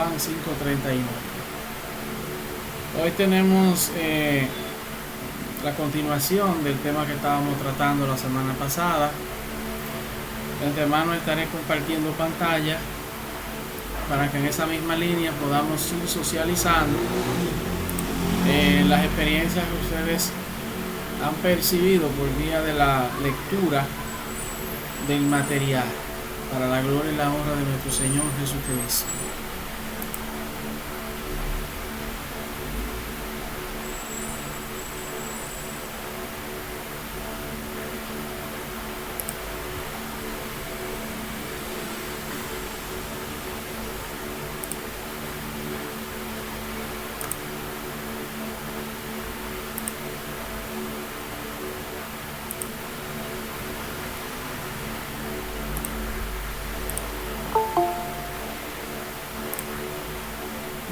Juan 5:31. Hoy tenemos la continuación del tema que estábamos tratando la semana pasada. De antemano estaré compartiendo pantalla para que en esa misma línea podamos ir socializando las experiencias que ustedes han percibido por vía de la lectura del material, para la gloria y la honra de nuestro Señor Jesucristo.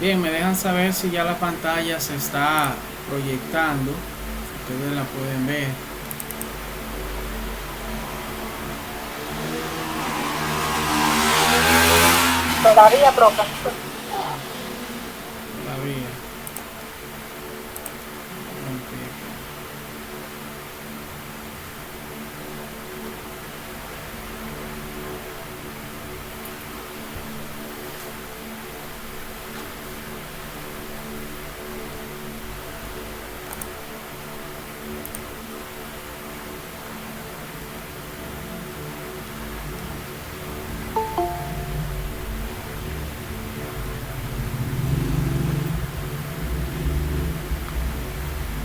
Bien, me dejan saber si ya la pantalla se está proyectando. Ustedes la pueden ver. Todavía, profe. Todavía. Okay.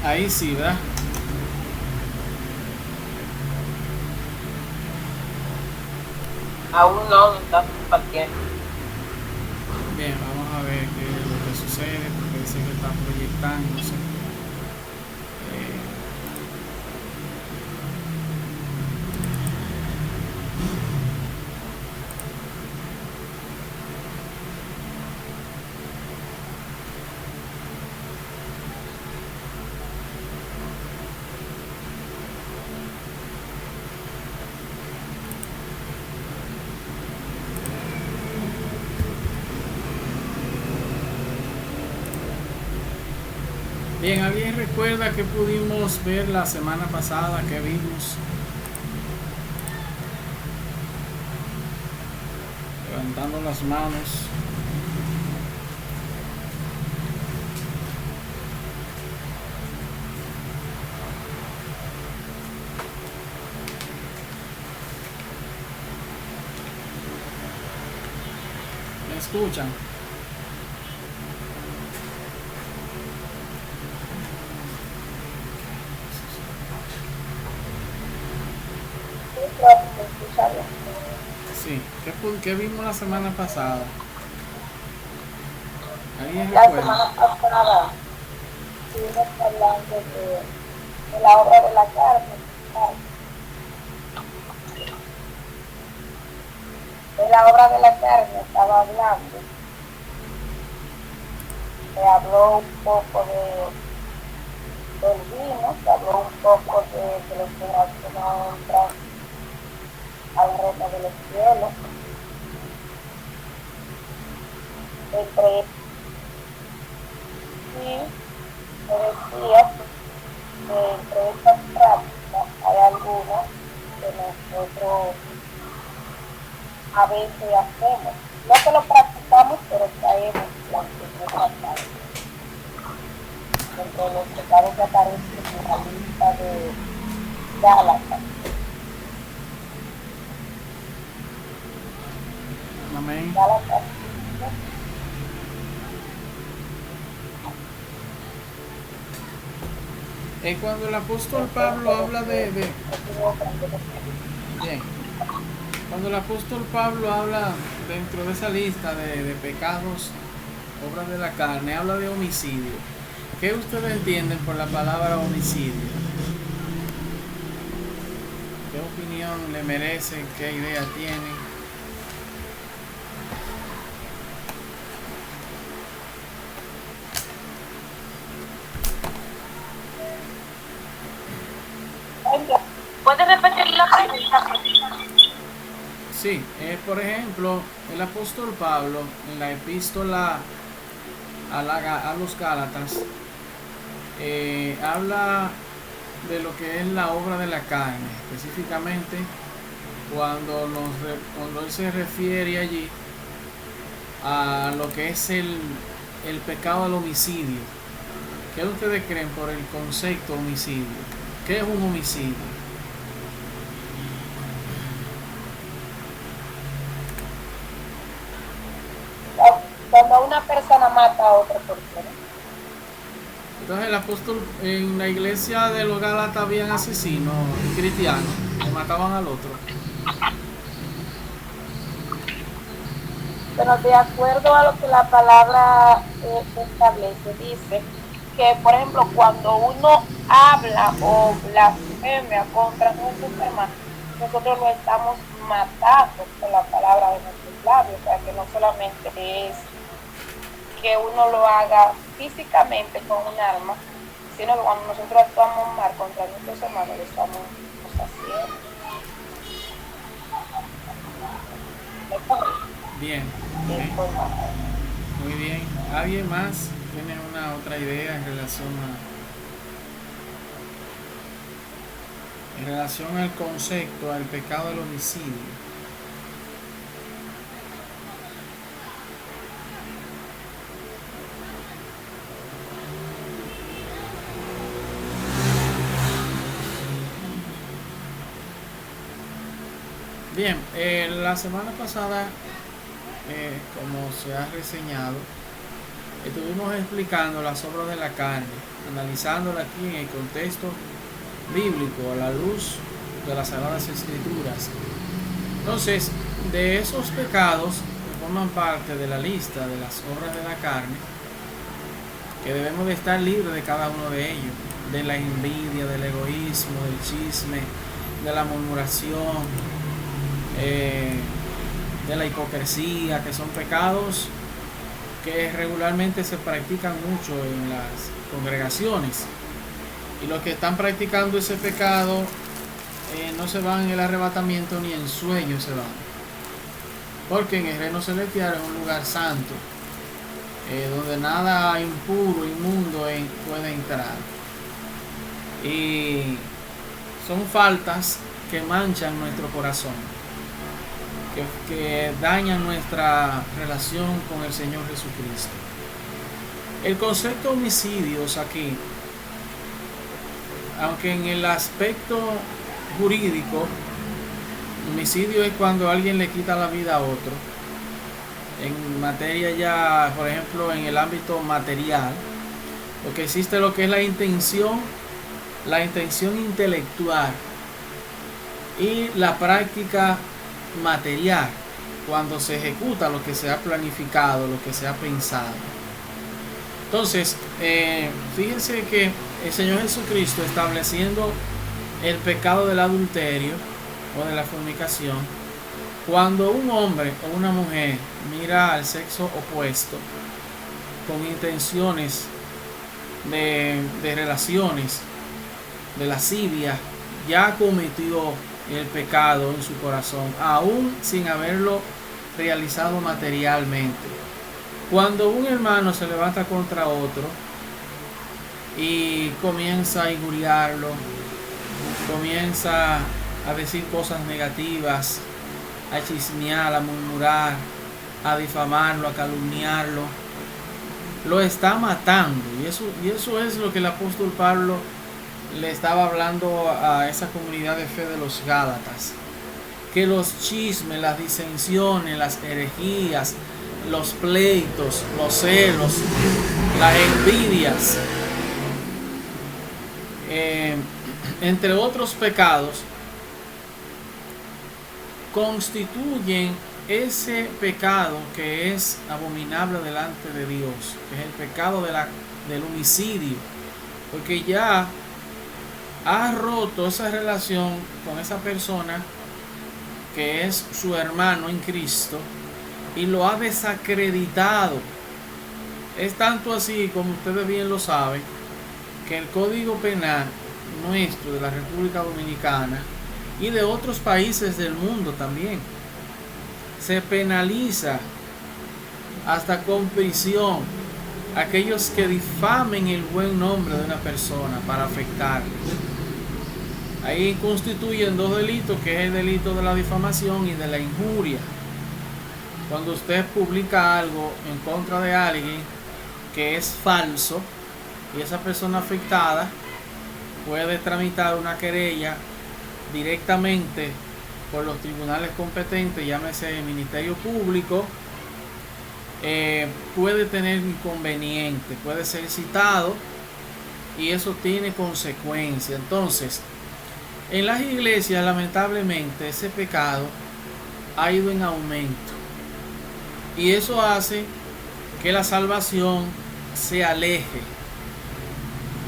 Ahí sí, ¿verdad? Aún no está compartiendo. Bien, vamos a ver qué es lo que sucede, porque dice que está proyectándose. Bien, ¿alguien recuerda que pudimos ver la semana pasada? Que vimos? Levantando las manos. ¿Me escuchan? Sí, ¿qué vimos la semana pasada? ¿Alguien La recuerda? semana pasada estuvimos hablando de la obra de la carne. De la obra de la carne estaba hablando. Se habló un poco del vino, se habló un poco de los que no entran al reino de los cielos. Y me decía que entre estas prácticas hay algunas que nosotros a veces hacemos. No que lo practicamos, pero caemos las que no tratamos. Entre los pecados que aparecen en la lista de Gálatas. Amén. Gálatas. Cuando el apóstol Pablo habla Bien. Cuando el apóstol Pablo habla dentro de esa lista de pecados, obras de la carne, habla de homicidio. ¿Qué ustedes entienden por la palabra homicidio? ¿Qué opinión le merecen? ¿Qué idea tienen? ¿Puede repetir la pregunta? Sí, por ejemplo, el apóstol Pablo en la epístola a los Gálatas habla de lo que es la obra de la carne, específicamente cuando él se refiere allí a lo que es el pecado del homicidio. ¿Qué ustedes creen por el concepto homicidio? ¿Qué es un homicidio? Cuando una persona mata a otra persona. Entonces el apóstol en la iglesia de los Gálatas habían asesinos cristianos que mataban al otro. Pero de acuerdo a lo que la palabra establece, dice que, por ejemplo, cuando uno habla o blasfemia contra nuestros hermanos, nosotros lo estamos matando con la palabra de nuestros labios. O sea, que no solamente es que uno lo haga físicamente con un arma, sino que cuando nosotros actuamos mal contra nuestros hermanos, lo estamos haciendo. Bien, muy bien. ¿Alguien más tiene una otra idea en relación al concepto, al pecado del homicidio? Bien, la semana pasada, como se ha reseñado, estuvimos explicando las obras de la carne, analizándola aquí en el contexto bíblico, a la luz de las Sagradas Escrituras. Entonces, de esos pecados que forman parte de la lista de las obras de la carne, que debemos de estar libres de cada uno de ellos, de la envidia, del egoísmo, del chisme, de la murmuración, de la hipocresía, que son pecados que regularmente se practican mucho en las congregaciones, y los que están practicando ese pecado no se van en el arrebatamiento ni en sueños se van, porque en el reino celestial es un lugar santo, donde nada impuro, inmundo puede entrar, y son faltas que manchan nuestro corazón, que dañan nuestra relación con el Señor Jesucristo. El concepto de homicidios aquí, aunque en el aspecto jurídico, homicidio es cuando alguien le quita la vida a otro. En materia ya, por ejemplo, en el ámbito material, lo que existe lo que es la intención intelectual y la práctica material, cuando se ejecuta lo que se ha planificado, lo que se ha pensado. Entonces, fíjense que el Señor Jesucristo, estableciendo el pecado del adulterio o de la fornicación, cuando un hombre o una mujer mira al sexo opuesto con intenciones de relaciones, de lascivia, ya cometió el pecado en su corazón, aún sin haberlo realizado materialmente. Cuando un hermano se levanta contra otro y comienza a injuriarlo, comienza a decir cosas negativas, a chismear, a murmurar, a difamarlo, a calumniarlo, lo está matando. Y eso es lo que el apóstol Pablo le estaba hablando a esa comunidad de fe de los Gálatas, que los chismes, las disensiones, las herejías, los pleitos, los celos, las envidias, entre otros pecados, constituyen ese pecado que es abominable delante de Dios, que es el pecado del homicidio, porque ya ha roto esa relación con esa persona que es su hermano en Cristo y lo ha desacreditado. Es tanto así, como ustedes bien lo saben, que el Código Penal nuestro de la República Dominicana y de otros países del mundo también se penaliza hasta con prisión aquellos que difamen el buen nombre de una persona para afectarle. Ahí constituyen dos delitos, que es el delito de la difamación y de la injuria. Cuando usted publica algo en contra de alguien que es falso, y esa persona afectada puede tramitar una querella directamente por los tribunales competentes, llámese el Ministerio Público, puede tener inconveniente, puede ser citado y eso tiene consecuencias. Entonces, en las iglesias, lamentablemente, ese pecado ha ido en aumento y eso hace que la salvación se aleje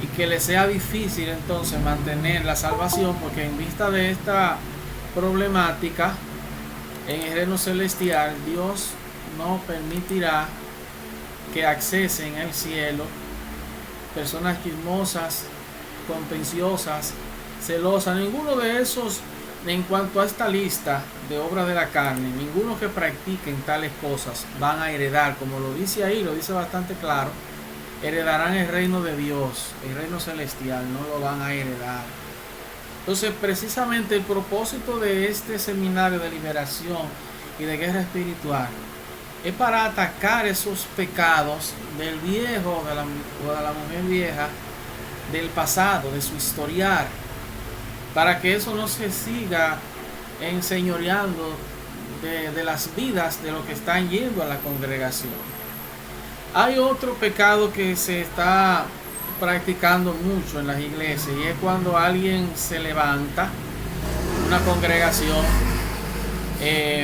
y que le sea difícil entonces mantener la salvación, porque en vista de esta problemática en el reino celestial, Dios no permitirá que accesen al cielo personas chismosas, contenciosas, celosas. Ninguno de esos, en cuanto a esta lista de obras de la carne, ninguno que practiquen tales cosas van a heredar, como lo dice ahí, lo dice bastante claro, heredarán el reino de Dios, el reino celestial, no lo van a heredar. Entonces, precisamente el propósito de este seminario de liberación y de guerra espiritual es para atacar esos pecados del viejo o de la mujer vieja, del pasado, de su historial, para que eso no se siga enseñoreando de las vidas de los que están yendo a la congregación. Hay otro pecado que se está practicando mucho en las iglesias, y es cuando alguien se levanta, una congregación,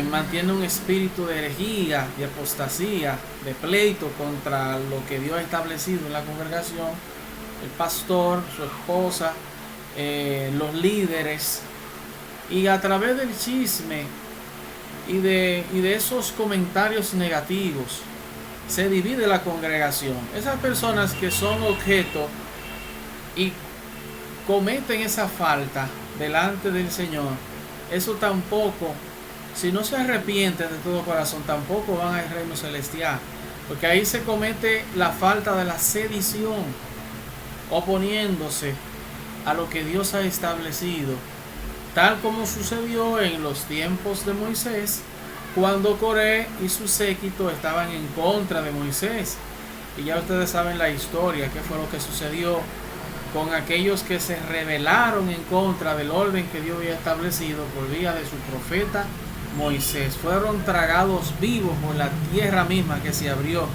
mantiene un espíritu de herejía, de apostasía, de pleito contra lo que Dios ha establecido en la congregación, el pastor, su esposa, los líderes, y a través del chisme y de esos comentarios negativos se divide la congregación. Esas personas que son objeto y cometen esa falta delante del Señor, eso tampoco, si no se arrepienten de todo corazón, tampoco van al reino celestial, porque ahí se comete la falta de la sedición, oponiéndose a lo que Dios ha establecido, tal como sucedió en los tiempos de Moisés, cuando Coré y su séquito estaban en contra de Moisés. Y ya ustedes saben la historia, qué fue lo que sucedió con aquellos que se rebelaron en contra del orden que Dios había establecido por vía de su profeta Moisés. Fueron tragados vivos por la tierra misma que se abrió,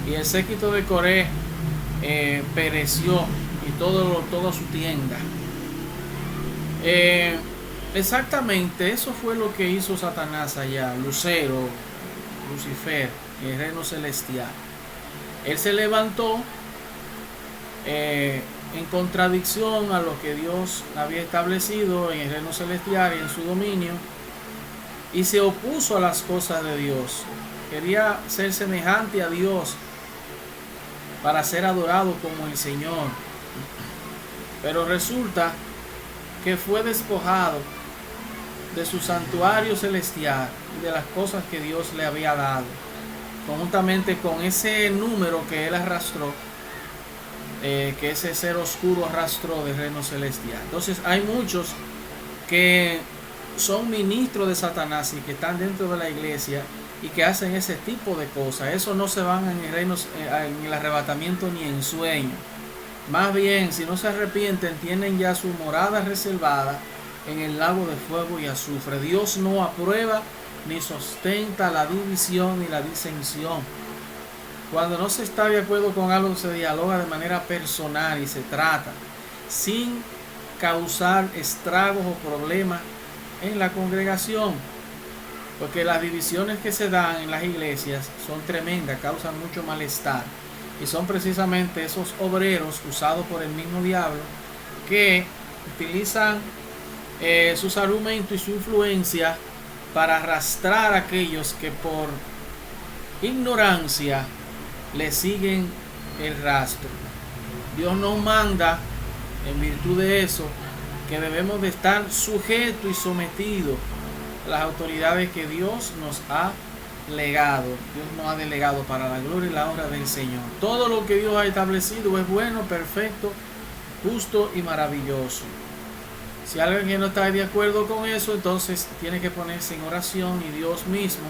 y el séquito de Coré pereció, y toda su tienda. Exactamente eso fue lo que hizo Satanás allá, Lucero, Lucifer, en el reino celestial. Él se levantó en contradicción a lo que Dios había establecido en el reino celestial y en su dominio, y se opuso a las cosas de Dios. Quería ser semejante a Dios para ser adorado como el Señor, pero resulta que fue despojado de su santuario celestial y de las cosas que Dios le había dado, conjuntamente con ese número que él arrastró, que ese ser oscuro arrastró del reino celestial. Entonces hay muchos que son ministros de Satanás y que están dentro de la iglesia y que hacen ese tipo de cosas. Eso no se van en el reino, en el arrebatamiento, ni en sueño. Más bien, si no se arrepienten, tienen ya su morada reservada en el lago de fuego y azufre. Dios no aprueba ni sustenta la división ni la disensión. Cuando no se está de acuerdo con algo, se dialoga de manera personal y se trata sin causar estragos o problemas en la congregación, porque las divisiones que se dan en las iglesias son tremendas, causan mucho malestar, y son precisamente esos obreros usados por el mismo diablo que utilizan sus argumentos y su influencia para arrastrar a aquellos que por ignorancia le siguen el rastro. Dios nos manda, en virtud de eso, que debemos de estar sujetos y sometidos las autoridades que Dios nos ha legado, Dios nos ha delegado para la gloria y la honra del Señor. Todo lo que Dios ha establecido es bueno, perfecto, justo y maravilloso. Si alguien no está de acuerdo con eso, entonces tiene que ponerse en oración y Dios mismo,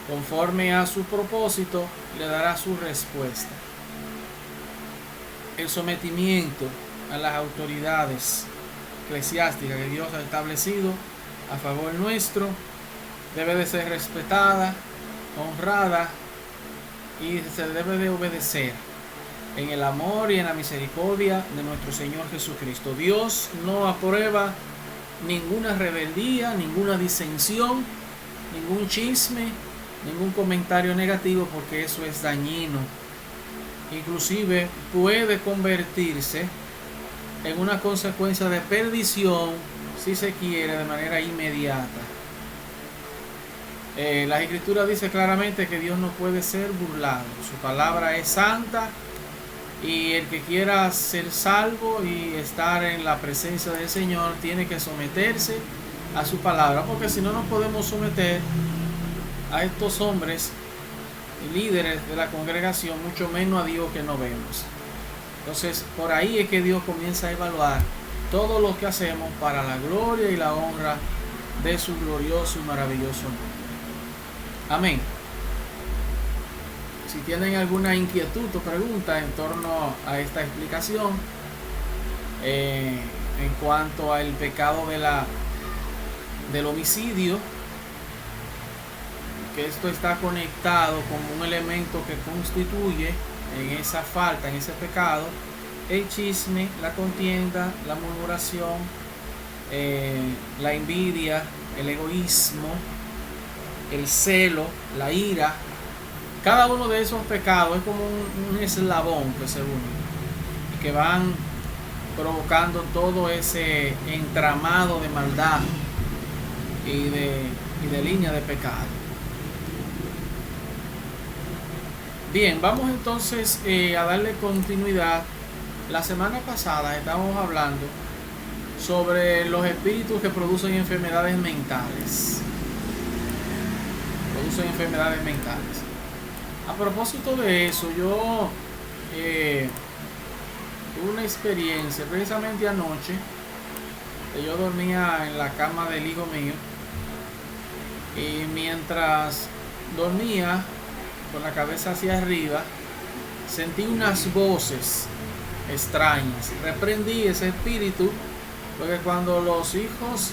conforme a su propósito, le dará su respuesta. El sometimiento a las autoridades eclesiásticas que Dios ha establecido a favor nuestro debe de ser respetada, honrada y se debe de obedecer en el amor y en la misericordia de nuestro Señor Jesucristo. Dios no aprueba ninguna rebeldía, ninguna disensión, ningún chisme, ningún comentario negativo, porque eso es dañino. Inclusive puede convertirse en una consecuencia de perdición, si se quiere, de manera inmediata. La Escritura dice claramente que Dios no puede ser burlado. Su palabra es santa y el que quiera ser salvo y estar en la presencia del Señor tiene que someterse a su palabra, porque si no nos podemos someter a estos hombres y líderes de la congregación, mucho menos a Dios que no vemos. Entonces, por ahí es que Dios comienza a evaluar todo lo que hacemos para la gloria y la honra de su glorioso y maravilloso nombre. Amén. Si tienen alguna inquietud o pregunta en torno a esta explicación, en cuanto al pecado del homicidio, que esto está conectado como un elemento que constituye en esa falta, en ese pecado, el chisme, la contienda, la murmuración, la envidia, el egoísmo, el celo, la ira. Cada uno de esos pecados es como un eslabón que se une y que van provocando todo ese entramado de maldad y de línea de pecado. Bien, vamos entonces a darle continuidad. La semana pasada estábamos hablando sobre los espíritus que producen enfermedades mentales. A propósito de eso, yo tuve una experiencia precisamente anoche, que yo dormía en la cama del hijo mío, y mientras dormía con la cabeza hacia arriba, sentí unas voces extrañas. Reprendí ese espíritu, porque cuando los hijos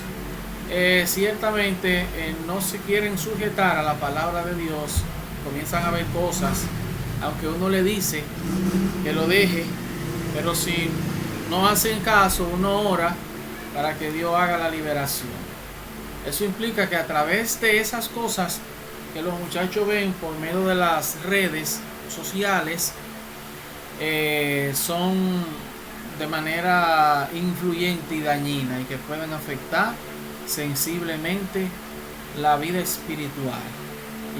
ciertamente no se quieren sujetar a la palabra de Dios, comienzan a ver cosas, aunque uno le dice que lo deje, pero si no hacen caso, uno ora para que Dios haga la liberación. Eso implica que a través de esas cosas que los muchachos ven por medio de las redes sociales, son de manera influyente y dañina y que pueden afectar sensiblemente la vida espiritual,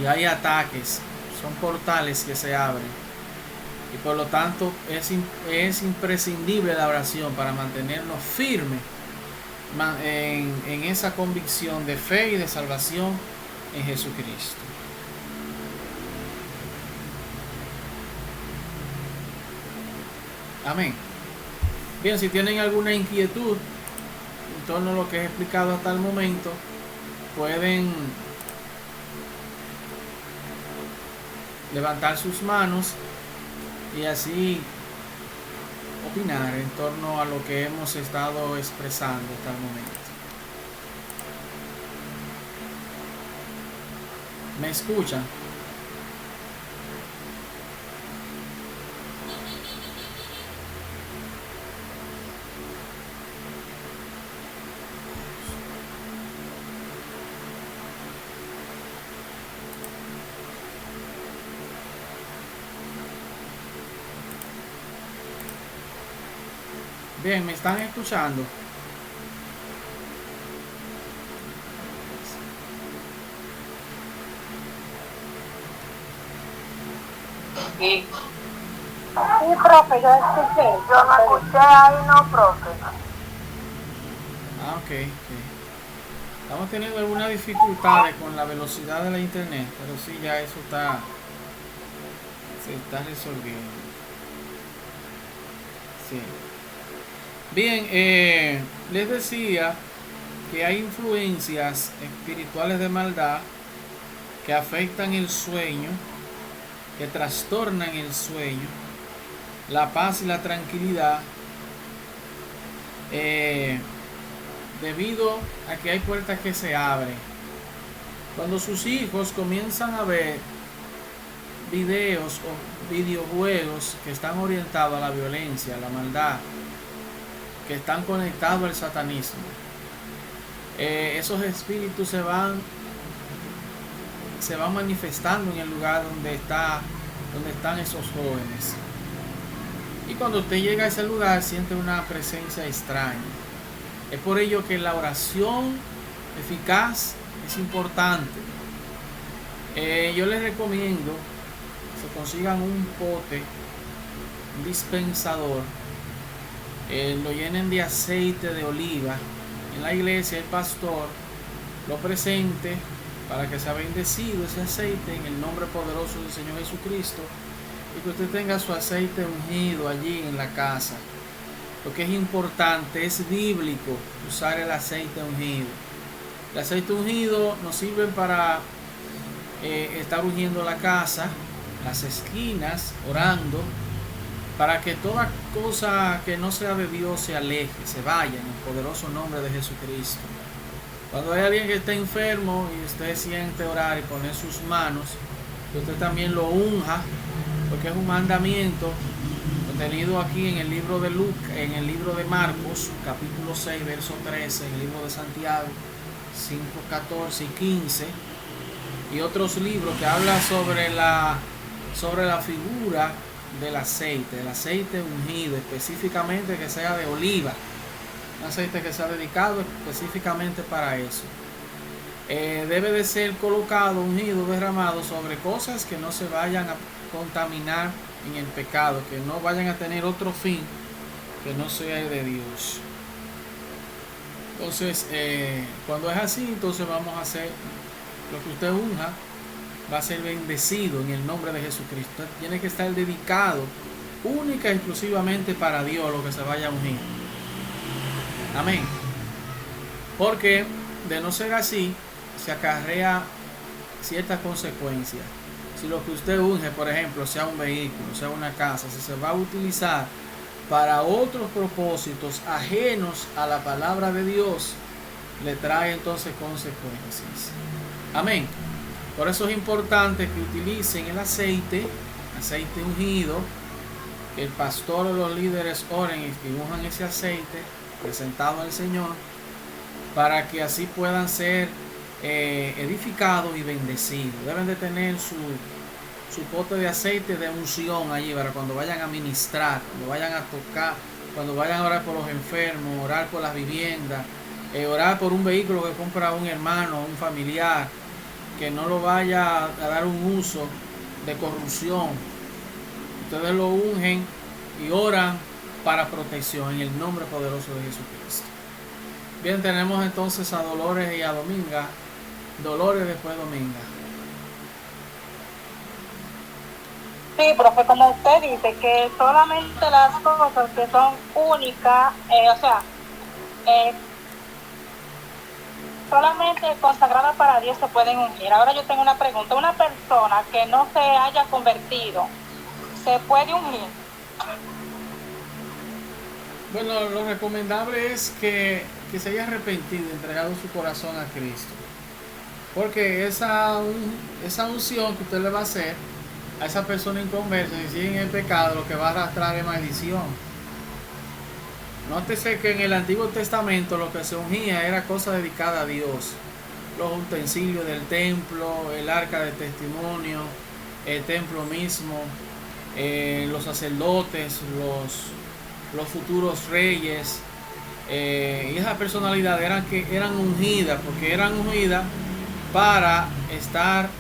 y hay ataques, son portales que se abren, y por lo tanto es imprescindible la oración para mantenernos firmes en esa convicción de fe y de salvación en Jesucristo. Amén. Bien, si tienen alguna inquietud en torno a lo que he explicado hasta el momento, pueden levantar sus manos y así opinar en torno a lo que hemos estado expresando hasta el momento. ¿Me escuchan? Bien, ¿me están escuchando? Sí. Sí, profe, yo escuché. Yo no escuché ahí, no, profe. Ah, ok. Estamos teniendo algunas dificultades con la velocidad de la internet, pero sí, ya eso se está resolviendo. Sí. Bien, les decía que hay influencias espirituales de maldad que afectan el sueño, que trastornan el sueño, la paz y la tranquilidad, debido a que hay puertas que se abren. Cuando sus hijos comienzan a ver videos o videojuegos que están orientados a la violencia, a la maldad, que están conectados al satanismo, esos espíritus se van manifestando en el lugar donde están esos jóvenes. Y cuando usted llega a ese lugar siente una presencia extraña. Es por ello que la oración eficaz es importante. Yo les recomiendo que se consigan un pote, un dispensador, lo llenen de aceite de oliva. En la iglesia el pastor lo presente para que sea bendecido ese aceite en el nombre poderoso del Señor Jesucristo, y que usted tenga su aceite ungido allí en la casa. Lo que es importante, es bíblico usar el aceite ungido. El aceite ungido nos sirve para estar ungiendo la casa, las esquinas, orando, para que toda cosa que no sea de Dios se aleje, se vaya en el poderoso nombre de Jesucristo. Cuando hay alguien que está enfermo y usted siente orar y poner sus manos, que usted también lo unja, porque es un mandamiento contenido aquí en el libro de Lucas, en el libro de Marcos, capítulo 6, verso 13, en el libro de Santiago 5, 14 y 15, y otros libros que hablan sobre la figura del aceite ungido, específicamente que sea de oliva, un aceite que sea dedicado específicamente para eso. Debe de ser colocado, ungido, derramado sobre cosas que no se vayan a contaminar en el pecado, que no vayan a tener otro fin que no sea de Dios. Entonces, cuando es así, entonces vamos a hacer lo que usted unja, va a ser bendecido en el nombre de Jesucristo. Tiene que estar dedicado única y exclusivamente para Dios lo que se vaya a ungir. Amén. Porque de no ser así, se acarrea ciertas consecuencias. Si lo que usted unge, por ejemplo, sea un vehículo, sea una casa, si se va a utilizar para otros propósitos ajenos a la palabra de Dios, le trae entonces consecuencias. Amén. Por eso es importante que utilicen el aceite ungido, que el pastor o los líderes oren y que unjan ese aceite presentado al Señor, para que así puedan ser edificados y bendecidos. Deben de tener su pote de aceite de unción allí para cuando vayan a ministrar, cuando vayan a tocar, cuando vayan a orar por los enfermos, orar por las viviendas, orar por un vehículo que compra un hermano, un familiar, que no lo vaya a dar un uso de corrupción. Ustedes lo ungen y oran para protección en el nombre poderoso de Jesucristo. Bien, tenemos entonces a Dolores y a Dominga. Dolores, después Dominga. Sí, profe, como usted dice, que solamente las cosas que son únicas, solamente consagradas para Dios se pueden ungir. Ahora yo tengo una pregunta. Una persona que no se haya convertido, ¿se puede ungir? Bueno, lo recomendable es que se haya arrepentido, entregado su corazón a Cristo. Porque esa unción que usted le va a hacer a esa persona inconversa, si sigue en el pecado, lo que va a arrastrar es maldición. Nótese que en el Antiguo Testamento lo que se ungía era cosa dedicada a Dios. Los utensilios del templo, el arca de testimonio, el templo mismo, los sacerdotes, los futuros reyes, y esas personalidades eran ungidas, porque eran ungidas para estar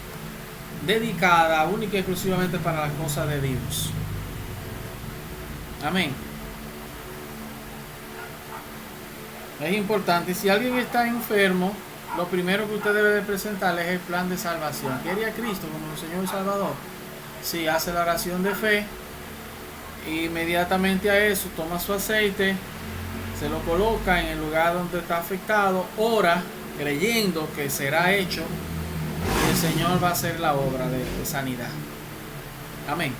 dedicada única y exclusivamente para las cosas de Dios. Amén. Es importante, si alguien está enfermo lo primero que usted debe de presentarle es el plan de salvación. ¿Quiere a Cristo como el Señor y Salvador? Sí, hace la oración de fe. Inmediatamente a eso toma su aceite, se lo coloca en el lugar donde está afectado, ora creyendo que será hecho y el Señor va a hacer la obra de sanidad. Amén.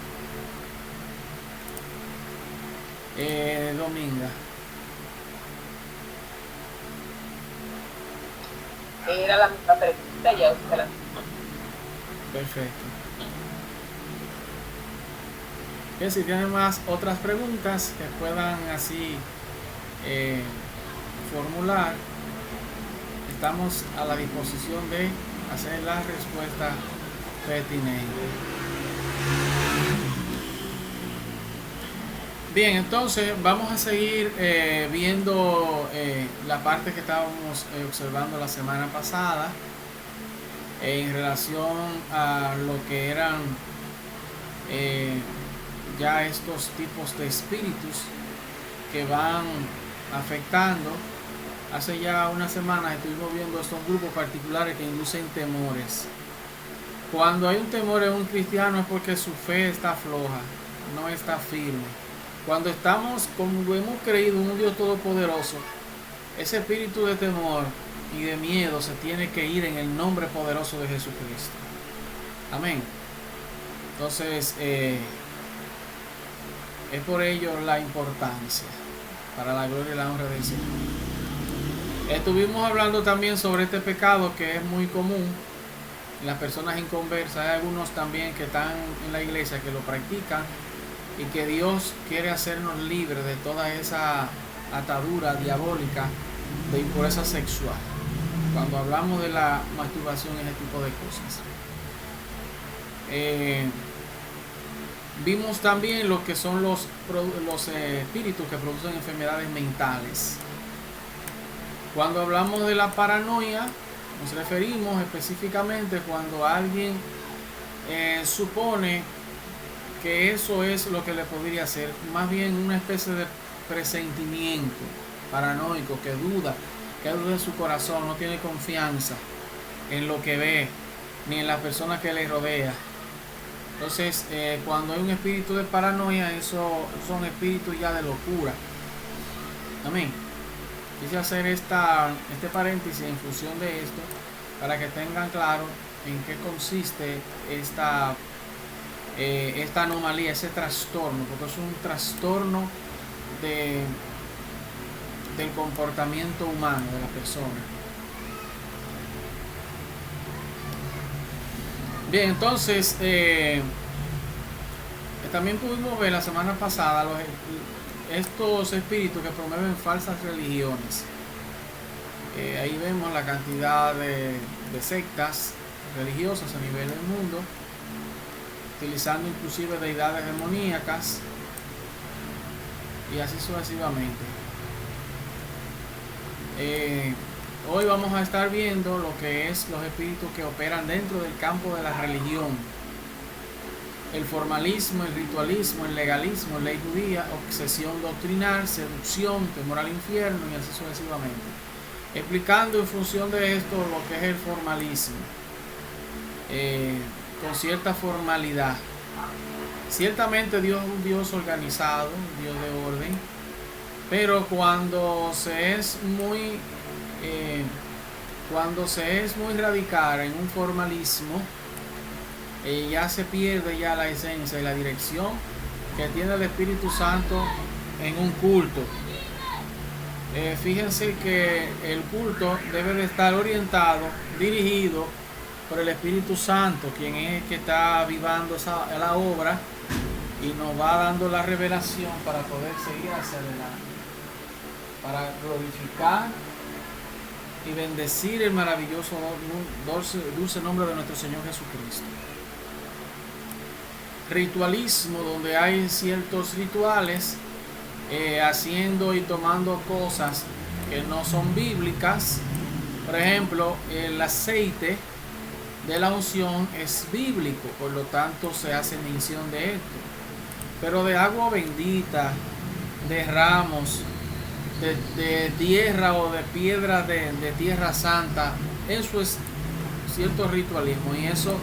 Dominga. Era la misma pregunta, ya usted la... Perfecto. Que si tienen más otras preguntas que puedan así formular, estamos a la disposición de hacer la respuesta pertinente. Bien, entonces vamos a seguir viendo la parte que estábamos observando la semana pasada en relación a lo que eran ya estos tipos de espíritus que van afectando. Hace ya unas semanas estuvimos viendo estos grupos particulares que inducen temores. Cuando hay un temor en un cristiano es porque su fe está floja, no está firme. Cuando estamos, como hemos creído en un Dios todopoderoso, ese espíritu de temor y de miedo se tiene que ir en el nombre poderoso de Jesucristo. Amén. Entonces, es por ello la importancia, para la gloria y la honra del Señor. Estuvimos hablando también sobre este pecado que es muy común en las personas inconversas. Hay algunos también que están en la iglesia que lo practican y que Dios quiere hacernos libres de toda esa atadura diabólica de impureza sexual. Cuando hablamos de la masturbación y ese tipo de cosas. Vimos también lo que son los espíritus que producen enfermedades mentales. Cuando hablamos de la paranoia, nos referimos específicamente cuando alguien supone que eso es lo que le podría hacer, más bien una especie de presentimiento paranoico, que duda en su corazón, no tiene confianza en lo que ve, ni en las personas que le rodea. Entonces, cuando hay un espíritu de paranoia, eso son espíritus ya de locura. Amén. Quise hacer este paréntesis en función de esto, para que tengan claro en qué consiste esta anomalía, ese trastorno, porque es un trastorno del comportamiento humano de la persona. Bien, entonces también pudimos ver la semana pasada estos espíritus que promueven falsas religiones. Ahí vemos la cantidad de sectas religiosas a nivel del mundo, utilizando inclusive deidades demoníacas y así sucesivamente. Hoy vamos a estar viendo lo que es los espíritus que operan dentro del campo de la religión. El formalismo, el ritualismo, el legalismo, ley judía, obsesión doctrinal, seducción, temor al infierno y así sucesivamente. Explicando en función de esto lo que es el formalismo, con cierta formalidad. Ciertamente Dios es un Dios organizado, un Dios de orden, pero cuando se es muy radical en un formalismo, ya se pierde ya la esencia y la dirección que tiene el Espíritu Santo en un culto. Fíjense que el culto debe de estar orientado, dirigido por el Espíritu Santo, quien es el que está avivando la obra y nos va dando la revelación para poder seguir hacia adelante, para glorificar y bendecir el maravilloso dulce nombre de nuestro Señor Jesucristo. Ritualismo, donde hay ciertos rituales, haciendo y tomando cosas que no son bíblicas. Por ejemplo, el aceite de la unción es bíblico, por lo tanto se hace mención de esto. Pero de agua bendita, de ramos, de tierra o de piedra de tierra santa, Eso es cierto ritualismo y eso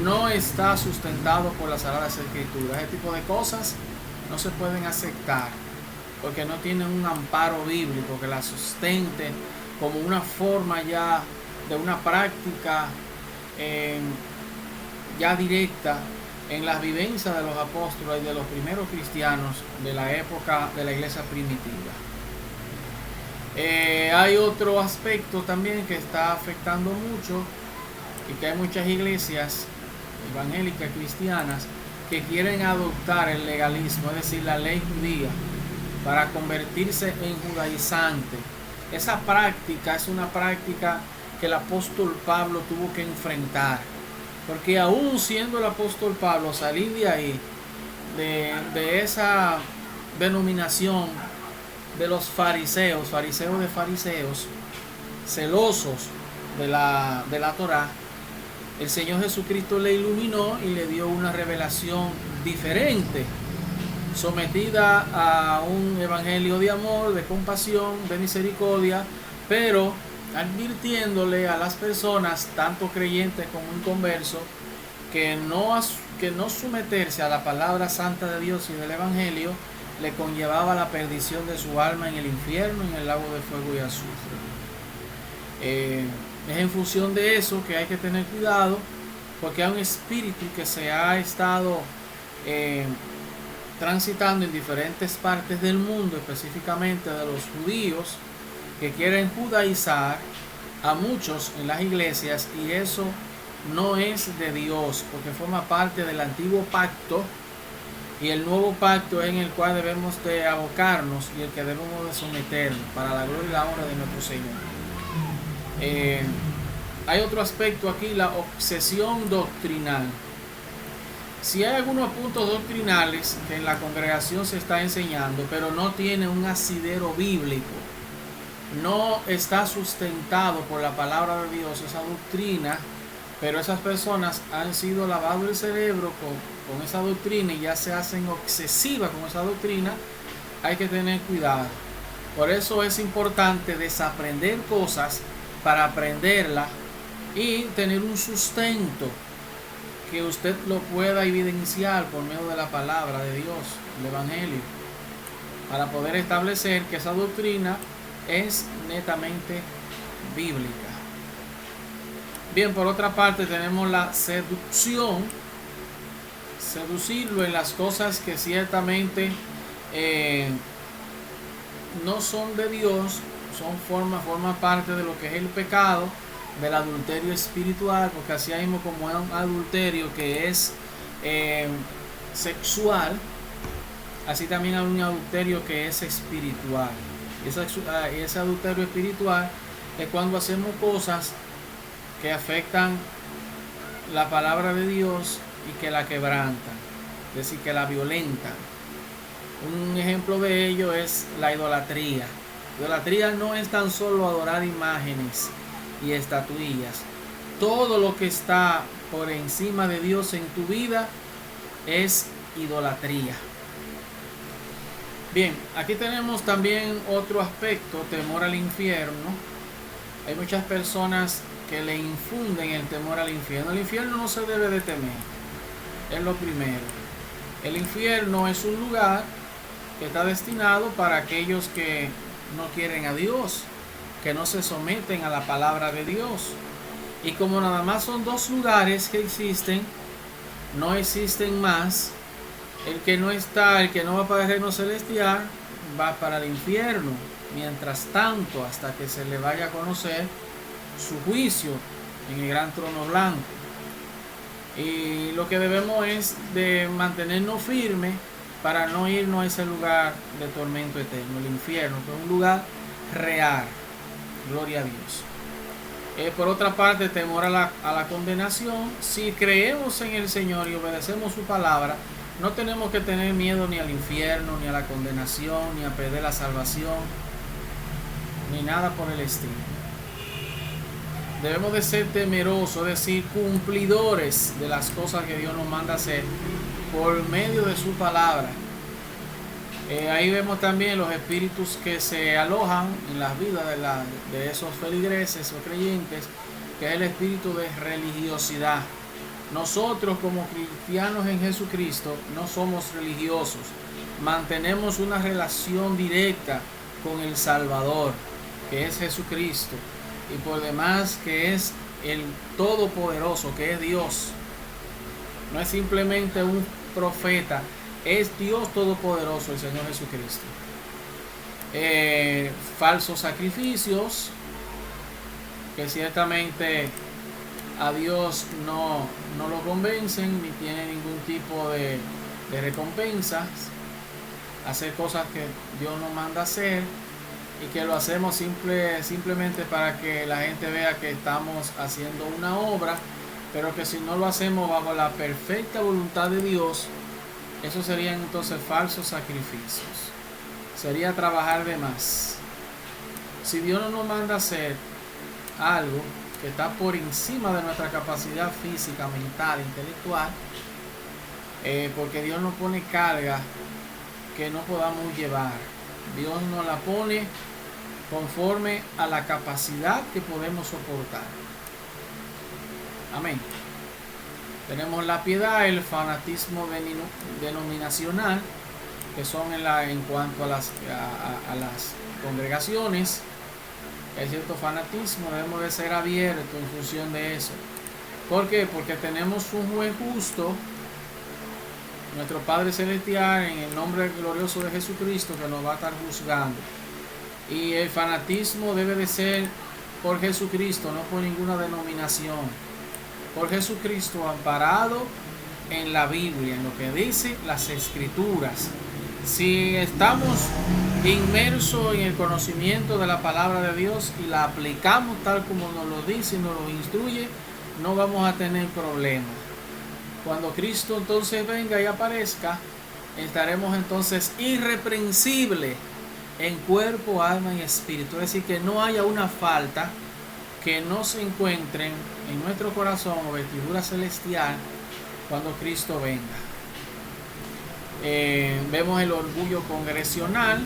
no está sustentado por las Sagradas Escrituras. Ese tipo de cosas no se pueden aceptar porque no tienen un amparo bíblico que la sustente como una forma ya de una práctica ya directa en las vivencias de los apóstoles y de los primeros cristianos de la época de la iglesia primitiva. Hay otro aspecto también que está afectando mucho y que hay muchas iglesias evangélicas cristianas que quieren adoptar el legalismo, es decir, la ley judía, para convertirse en judaizante. Esa práctica es una práctica que el apóstol Pablo tuvo que enfrentar, porque aún siendo el apóstol Pablo, salir de ahí, de esa denominación de los fariseos de fariseos, celosos de la Torá, el Señor Jesucristo le iluminó y le dio una revelación diferente, sometida a un evangelio de amor, de compasión, de misericordia, pero advirtiéndole a las personas, tanto creyentes como inconversos, que no someterse a la palabra santa de Dios y del evangelio le conllevaba la perdición de su alma en el infierno, en el lago de fuego y azufre. Es en función de eso que hay que tener cuidado, porque hay un espíritu que se ha estado transitando en diferentes partes del mundo, específicamente de los judíos, que quieren judaizar a muchos en las iglesias, y eso no es de Dios, porque forma parte del antiguo pacto, y el nuevo pacto es en el cual debemos de abocarnos y el que debemos de someternos para la gloria y la honra de nuestro Señor. Hay otro aspecto aquí, la obsesión doctrinal. Si hay algunos puntos doctrinales que en la congregación se está enseñando, pero no tiene un asidero bíblico, no está sustentado por la palabra de Dios esa doctrina, pero esas personas han sido lavado el cerebro con esa doctrina y ya se hacen obsesivas con esa doctrina, hay que tener cuidado. Por eso es importante desaprender cosas para aprenderlas y tener un sustento que usted lo pueda evidenciar por medio de la palabra de Dios, el evangelio, para poder establecer que esa doctrina es netamente bíblica. Bien, por otra parte tenemos la seducción, seducirlo en las cosas que ciertamente no son de Dios, forma parte de lo que es el pecado, del adulterio espiritual, porque así mismo como es un adulterio que es sexual, así también hay un adulterio que es espiritual. Ese adulterio espiritual es cuando hacemos cosas que afectan la palabra de Dios y que la quebrantan, es decir, que la violentan. Un ejemplo de ello es la idolatría. Idolatría no es tan solo adorar imágenes y estatuillas. Todo lo que está por encima de Dios en tu vida es idolatría. Bien, aquí tenemos también otro aspecto, temor al infierno. Hay muchas personas que le infunden el temor al infierno. El infierno no se debe de temer, es lo primero. El infierno es un lugar que está destinado para aquellos que no quieren a Dios, que no se someten a la palabra de Dios. Y como nada más son dos lugares que existen, no existen más. El que no va para el reino celestial, va para el infierno. Mientras tanto, hasta que se le vaya a conocer su juicio en el gran trono blanco. Y lo que debemos es de mantenernos firmes para no irnos a ese lugar de tormento eterno, el infierno, que es un lugar real. Gloria a Dios. Por otra parte, temor a la condenación. Si creemos en el Señor y obedecemos su palabra, no tenemos que tener miedo ni al infierno, ni a la condenación, ni a perder la salvación, ni nada por el estilo. Debemos de ser temerosos, es decir, cumplidores de las cosas que Dios nos manda hacer por medio de su palabra. Ahí vemos también los espíritus que se alojan en las vidas de esos feligreses o creyentes que es el espíritu de religiosidad. Nosotros como cristianos en Jesucristo no somos religiosos, mantenemos una relación directa con el Salvador, que es Jesucristo, y por demás que es el Todopoderoso, que es Dios. No es simplemente un profeta, es Dios Todopoderoso, el Señor Jesucristo. Falsos sacrificios, que ciertamente a Dios no lo convencen ni tiene ningún tipo de recompensas. Hacer cosas que Dios nos manda hacer y que lo hacemos simplemente para que la gente vea que estamos haciendo una obra, pero que si no lo hacemos bajo la perfecta voluntad de Dios, eso serían entonces falsos sacrificios. Sería trabajar de más. Si Dios no nos manda hacer algo que está por encima de nuestra capacidad física, mental, intelectual, porque Dios nos pone carga que no podamos llevar. Dios nos la pone conforme a la capacidad que podemos soportar. Amén. Tenemos la piedad, el fanatismo denominacional, que son en cuanto a las congregaciones. Hay cierto fanatismo, debemos de ser abiertos en función de eso. ¿Por qué? Porque tenemos un juez justo, nuestro Padre Celestial, en el nombre glorioso de Jesucristo, que nos va a estar juzgando. Y el fanatismo debe de ser por Jesucristo, no por ninguna denominación. Por Jesucristo, amparado en la Biblia, en lo que dice las Escrituras. Si estamos inmersos en el conocimiento de la palabra de Dios y la aplicamos tal como nos lo dice y nos lo instruye, no vamos a tener problemas. Cuando Cristo entonces venga y aparezca, estaremos entonces irreprensibles en cuerpo, alma y espíritu. Es decir, que no haya una falta que no se encuentren en nuestro corazón o vestidura celestial cuando Cristo venga. Vemos el orgullo congregacional,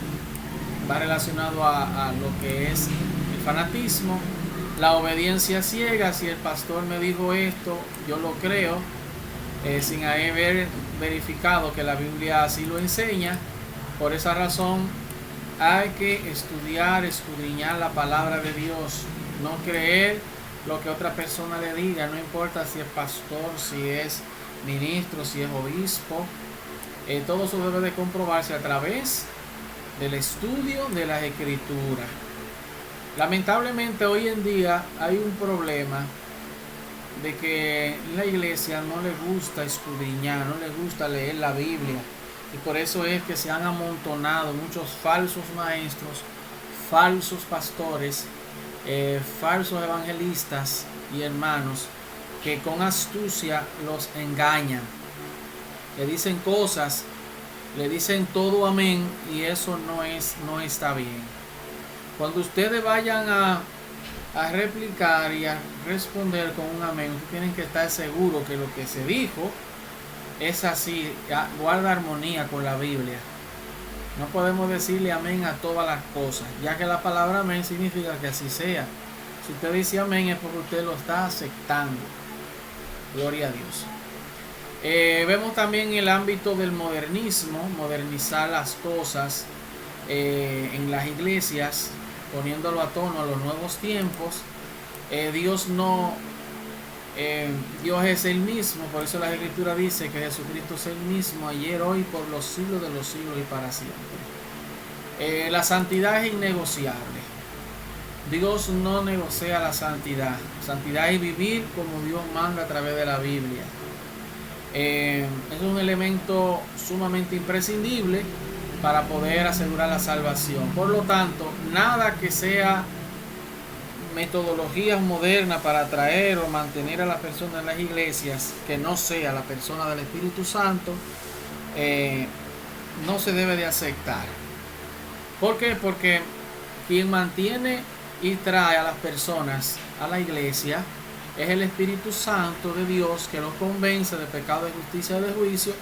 va relacionado a lo que es el fanatismo, la obediencia ciega. Si el pastor me dijo esto, yo lo creo, sin haber verificado que la Biblia así lo enseña. Por esa razón hay que estudiar, escudriñar la palabra de Dios, no creer lo que otra persona le diga, no importa si es pastor, si es ministro, si es obispo. Todo eso debe de comprobarse a través del estudio de las Escrituras. Lamentablemente hoy en día hay un problema de que la iglesia no le gusta escudriñar, no le gusta leer la Biblia, y por eso es que se han amontonado muchos falsos maestros, falsos pastores, falsos evangelistas y hermanos que con astucia los engañan. Le dicen cosas, le dicen todo amén, y eso no está bien. Cuando ustedes vayan a replicar y a responder con un amén, ustedes tienen que estar seguros que lo que se dijo es así, guarda armonía con la Biblia. No podemos decirle amén a todas las cosas, ya que la palabra amén significa que así sea. Si usted dice amén es porque usted lo está aceptando. Gloria a Dios. Vemos también el ámbito del modernismo, modernizar las cosas en las iglesias, poniéndolo a tono a los nuevos tiempos. Dios es el mismo, por eso la Escritura dice que Jesucristo es el mismo ayer, hoy, por los siglos de los siglos y para siempre. La santidad es innegociable. Dios no negocia la santidad. Santidad es vivir como Dios manda a través de la Biblia. Es un elemento sumamente imprescindible para poder asegurar la salvación. Por lo tanto, nada que sea metodologías modernas para atraer o mantener a las personas en las iglesias, que no sea la persona del Espíritu Santo, no se debe de aceptar. ¿Por qué? Porque quien mantiene y trae a las personas a la iglesia es el Espíritu Santo de Dios, que los convence de pecado, de justicia y de juicio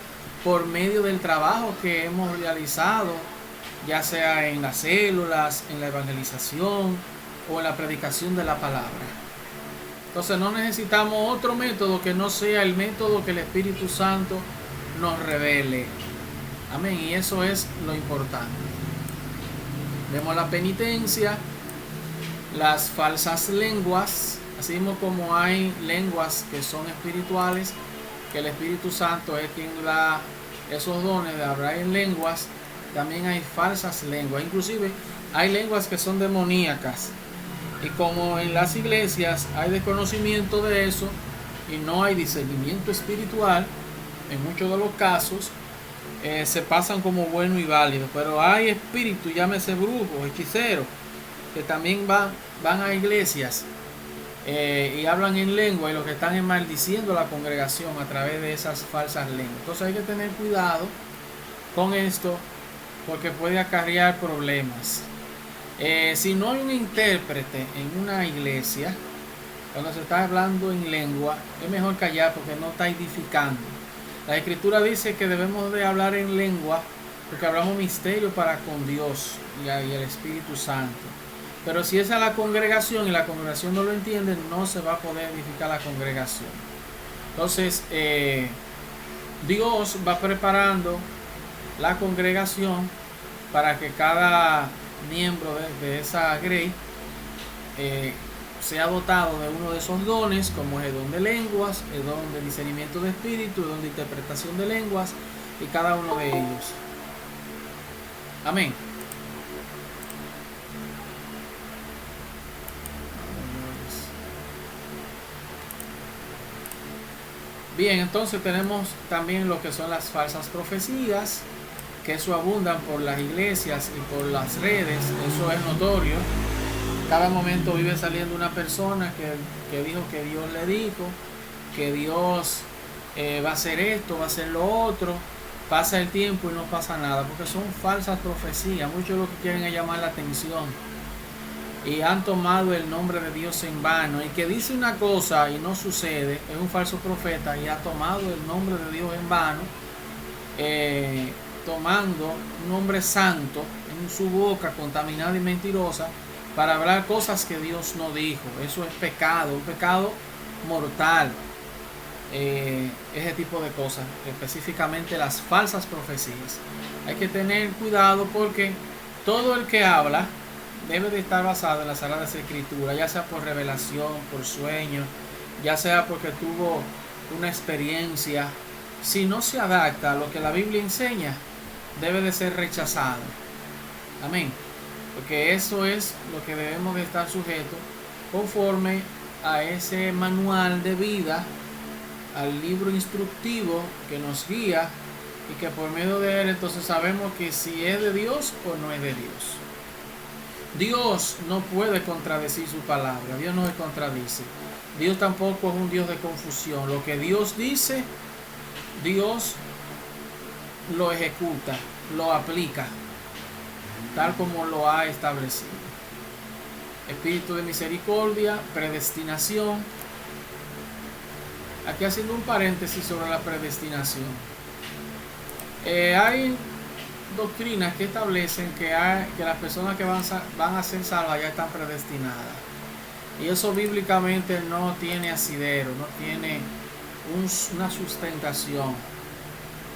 por medio del trabajo que hemos realizado, ya sea en las células, en la evangelización o en la predicación de la palabra. Entonces no necesitamos otro método que no sea el método que el Espíritu Santo nos revele. Amén. Y eso es lo importante. Vemos la penitencia, las falsas lenguas, así mismo como hay lenguas que son espirituales, que el Espíritu Santo es quien da esos dones de hablar en lenguas. También hay falsas lenguas, inclusive hay lenguas que son demoníacas. Y como en las iglesias hay desconocimiento de eso y no hay discernimiento espiritual, en muchos de los casos se pasan como bueno y válido. Pero hay espíritus, llámese brujos, hechiceros, que también van a iglesias y hablan en lengua, y lo que están es maldiciendo a la congregación a través de esas falsas lenguas. Entonces hay que tener cuidado con esto, porque puede acarrear problemas. Si no hay un intérprete en una iglesia, cuando se está hablando en lengua, es mejor callar porque no está edificando. La Escritura dice que debemos de hablar en lengua porque hablamos misterio para con Dios y el Espíritu Santo. Pero si es a la congregación y la congregación no lo entiende, no se va a poder edificar la congregación. Entonces, Dios va preparando la congregación para que cada miembro de esa grey sea dotado de uno de esos dones, como es el don de lenguas, el don de discernimiento de espíritu, el don de interpretación de lenguas, y cada uno de ellos. Amén. Bien, entonces tenemos también lo que son las falsas profecías, que eso abundan por las iglesias y por las redes. Eso es notorio. Cada momento vive saliendo una persona que dijo que Dios le dijo, que Dios va a hacer esto, va a hacer lo otro. Pasa el tiempo y no pasa nada, porque son falsas profecías. Muchos lo que quieren es llamar la atención y han tomado el nombre de Dios en vano. El que dice una cosa y no sucede es un falso profeta y ha tomado el nombre de Dios en vano, tomando un nombre santo en su boca contaminada y mentirosa para hablar cosas que Dios no dijo. Eso es pecado, un pecado mortal. Ese tipo de cosas, específicamente las falsas profecías. Hay que tener cuidado porque todo el que habla debe de estar basado en las Sagradas Escrituras, ya sea por revelación, por sueño, ya sea porque tuvo una experiencia. Si no se adapta a lo que la Biblia enseña, debe de ser rechazado. Amén. Porque eso es lo que debemos de estar sujetos conforme a ese manual de vida, al libro instructivo que nos guía, y que por medio de él entonces sabemos que si es de Dios o no es de Dios. Dios no puede contradecir su palabra. Dios no se contradice. Dios tampoco es un Dios de confusión. Lo que Dios dice, Dios lo ejecuta, lo aplica, tal como lo ha establecido. Espíritu de misericordia, predestinación. Aquí haciendo un paréntesis sobre la predestinación. Hay doctrinas que establecen que las personas que van a ser salvas ya están predestinadas. Y eso bíblicamente no tiene asidero, no tiene una sustentación,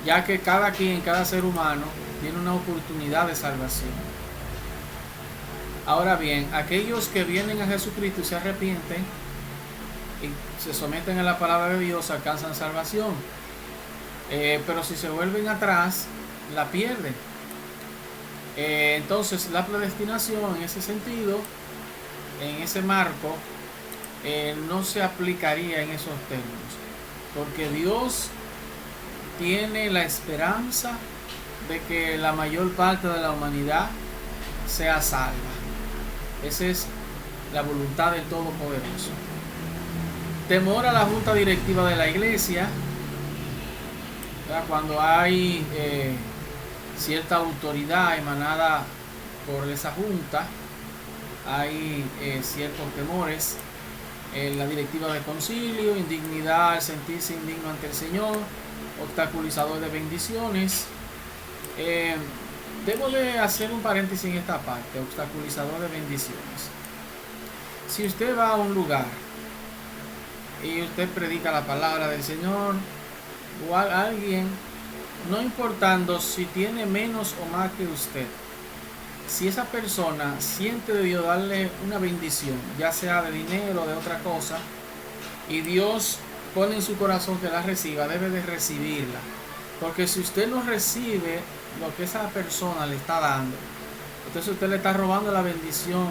ya que cada ser humano tiene una oportunidad de salvación. Ahora bien, aquellos que vienen a Jesucristo y se arrepienten y se someten a la palabra de Dios alcanzan salvación. Pero si se vuelven atrás, la pierden. Entonces la predestinación en ese sentido, en ese marco, no se aplicaría en esos términos, porque Dios tiene la esperanza de que la mayor parte de la humanidad sea salva. Esa es la voluntad del Todopoderoso. Temor a la junta directiva de la iglesia, ¿verdad? Cuando hay cierta autoridad emanada por esa junta, hay ciertos temores. La directiva de concilio, indignidad al sentirse indigno ante el Señor, obstaculizador de bendiciones. Debo de hacer un paréntesis en esta parte, obstaculizador de bendiciones. Si usted va a un lugar y usted predica la palabra del Señor, o a alguien, no importando si tiene menos o más que usted, si esa persona siente de Dios darle una bendición, ya sea de dinero o de otra cosa, y Dios pone en su corazón que la reciba, debe de recibirla. Porque si usted no recibe lo que esa persona le está dando, entonces usted le está robando la bendición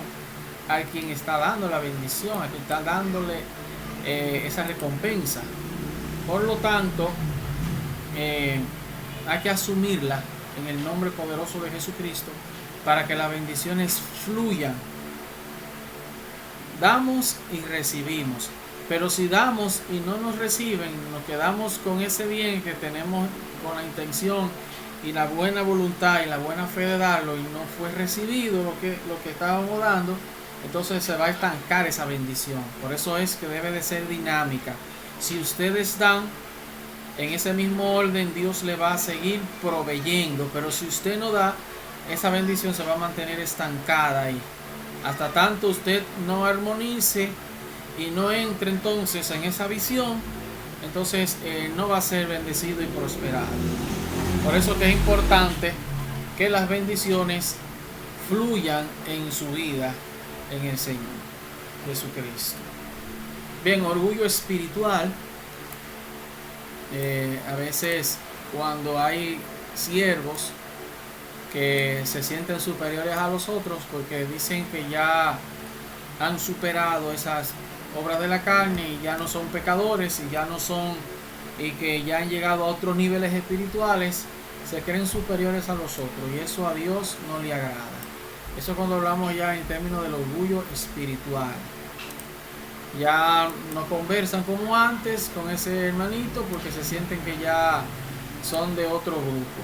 a quien está dando la bendición, a quien está dándole esa recompensa. Por lo tanto, hay que asumirla en el nombre poderoso de Jesucristo para que las bendiciones fluyan. Damos y recibimos. Pero si damos y no nos reciben, nos quedamos con ese bien que tenemos con la intención y la buena voluntad y la buena fe de darlo, y no fue recibido lo que estábamos dando, entonces se va a estancar esa bendición. Por eso es que debe de ser dinámica. Si ustedes dan en ese mismo orden, Dios le va a seguir proveyendo. Pero si usted no da, esa bendición se va a mantener estancada ahí. Hasta tanto usted no armonice y no entre entonces en esa visión, entonces no va a ser bendecido y prosperado. Por eso que es importante que las bendiciones fluyan en su vida en el Señor Jesucristo. Bien, orgullo espiritual. A veces cuando hay siervos que se sienten superiores a los otros porque dicen que ya han superado esas obras de la carne y ya no son pecadores y ya no son, y que ya han llegado a otros niveles espirituales, se creen superiores a los otros, y eso a Dios no le agrada. Eso cuando hablamos ya en términos del orgullo espiritual. Ya no conversan como antes con ese hermanito porque se sienten que ya son de otro grupo.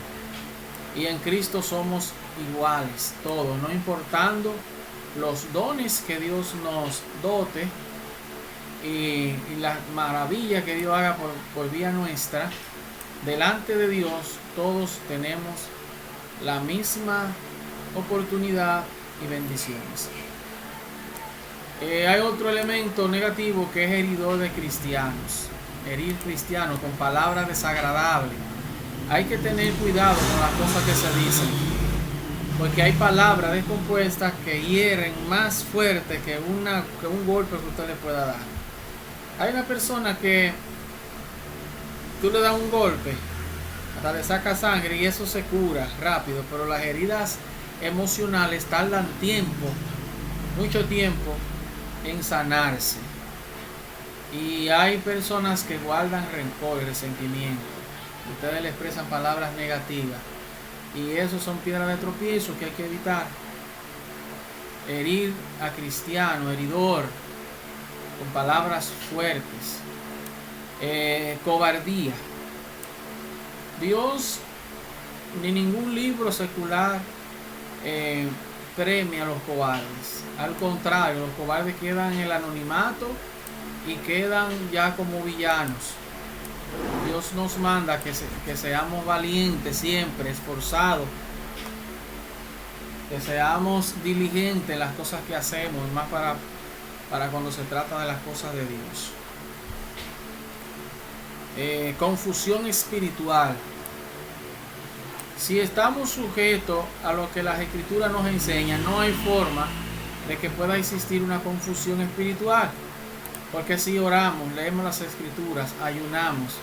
Y en Cristo somos iguales, todos, no importando los dones que Dios nos dote y la maravilla que Dios haga por vía nuestra. Delante de Dios todos tenemos la misma oportunidad y bendiciones. Hay otro elemento negativo que es heridor de cristianos. Herir cristianos con palabras desagradables. Hay que tener cuidado con las cosas que se dicen, porque hay palabras descompuestas que hieren más fuerte que un golpe que usted le pueda dar. Hay una persona que tú le das un golpe, hasta le saca sangre y eso se cura rápido, pero las heridas emocionales tardan tiempo, mucho tiempo en sanarse. Y hay personas que guardan rencor y resentimiento. Ustedes le expresan palabras negativas y eso son piedras de tropiezo que hay que evitar. Herir a cristiano, heridor, con palabras fuertes. Cobardía. Dios ni ningún libro secular premia a los cobardes. Al contrario, los cobardes quedan en el anonimato y quedan ya como villanos. Dios nos manda que seamos valientes siempre, esforzados, que seamos diligentes en las cosas que hacemos, más para cuando se trata de las cosas de Dios. Confusión espiritual. Si estamos sujetos a lo que las escrituras nos enseñan, no hay forma de que pueda existir una confusión espiritual. Porque si oramos, leemos las escrituras, ayunamos,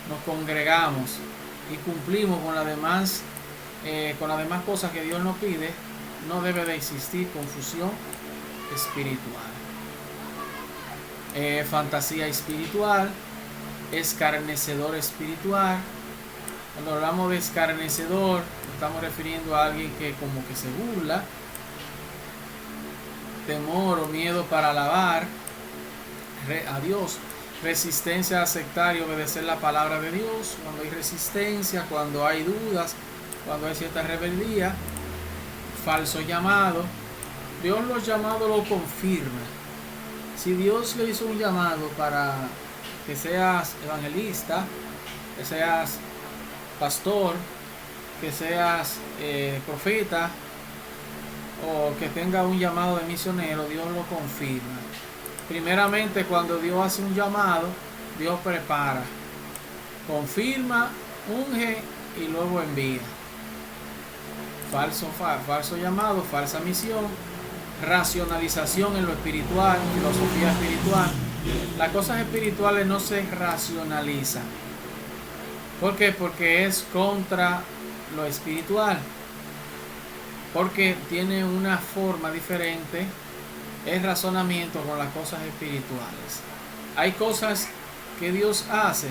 nos congregamos y cumplimos con las demás cosas que Dios nos pide, no debe de existir confusión espiritual. Fantasía espiritual, escarnecedor espiritual. Cuando hablamos de escarnecedor, estamos refiriendo a alguien que como que se burla, temor o miedo para alabar a Dios, resistencia a aceptar y obedecer la palabra de Dios. Cuando hay resistencia, cuando hay dudas, cuando hay cierta rebeldía, falso llamado, Dios los llamados lo confirma. Si Dios le hizo un llamado para que seas evangelista, que seas pastor, que seas profeta o que tenga un llamado de misionero, Dios lo confirma. Primeramente, cuando Dios hace un llamado, Dios prepara, confirma, unge y luego envía. Falso llamado, falsa misión, racionalización en lo espiritual, filosofía espiritual. Las cosas espirituales no se racionalizan. ¿Por qué? Porque es contra lo espiritual. Porque tiene una forma diferente el razonamiento con las cosas espirituales. Hay cosas que Dios hace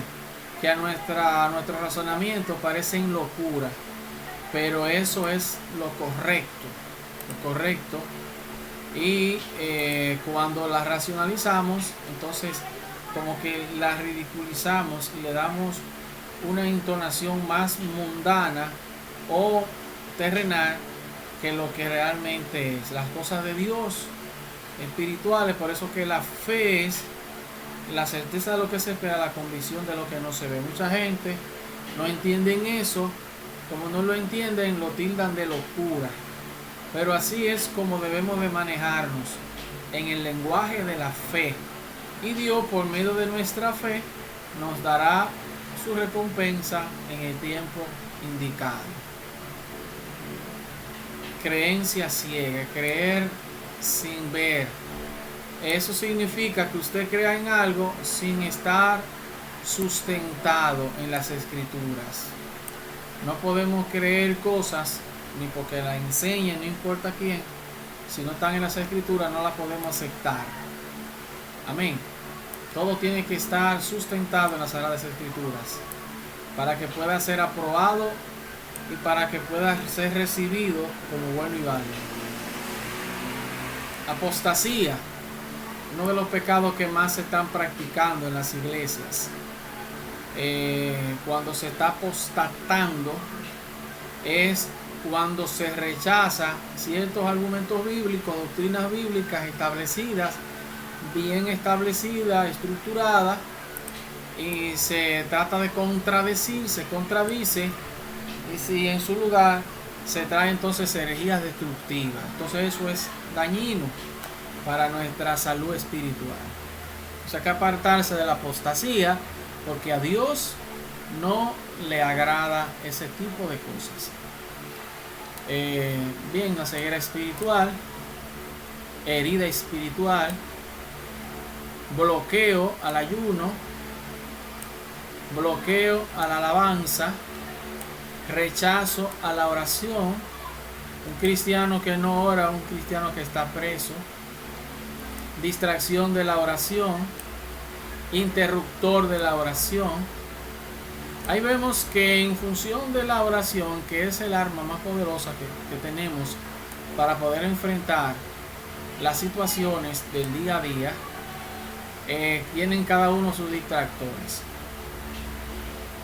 que a nuestro razonamiento parecen locura, pero eso es lo correcto. Y cuando las racionalizamos, entonces como que las ridiculizamos y le damos una entonación más mundana o terrenal que lo que realmente es. Las cosas de Dios espirituales, por eso que la fe es la certeza de lo que se espera, la convicción de lo que no se ve. Mucha gente no entienden eso, como no lo entienden, lo tildan de locura. Pero así es como debemos de manejarnos en el lenguaje de la fe. Y Dios, por medio de nuestra fe, nos dará su recompensa en el tiempo indicado. Creencia ciega, creer sin ver. Eso significa que usted crea en algo sin estar sustentado en las escrituras. No podemos creer cosas ni porque las enseñen, no importa quién. Si no están en las escrituras, no las podemos aceptar. Amén. Todo tiene que estar sustentado en las Sagradas Escrituras para que pueda ser aprobado y para que pueda ser recibido como bueno y válido. Apostasía, uno de los pecados que más se están practicando en las iglesias. Cuando se está apostatando es cuando se rechaza ciertos argumentos bíblicos, doctrinas bíblicas establecidas, bien establecidas, estructuradas, y se trata de contradecir, se contradice, y si en su lugar se trae entonces herejías destructivas. Entonces eso es dañino para nuestra salud espiritual. O sea, que apartarse de la apostasía, porque a Dios no le agrada ese tipo de cosas. Bien, la ceguera espiritual, herida espiritual, bloqueo al ayuno, bloqueo a la alabanza, rechazo a la oración, un cristiano que no ora, un cristiano que está preso, distracción de la oración, interruptor de la oración. Ahí vemos que en función de la oración, que es el arma más poderosa que tenemos para poder enfrentar las situaciones del día a día, tienen cada uno sus distractores.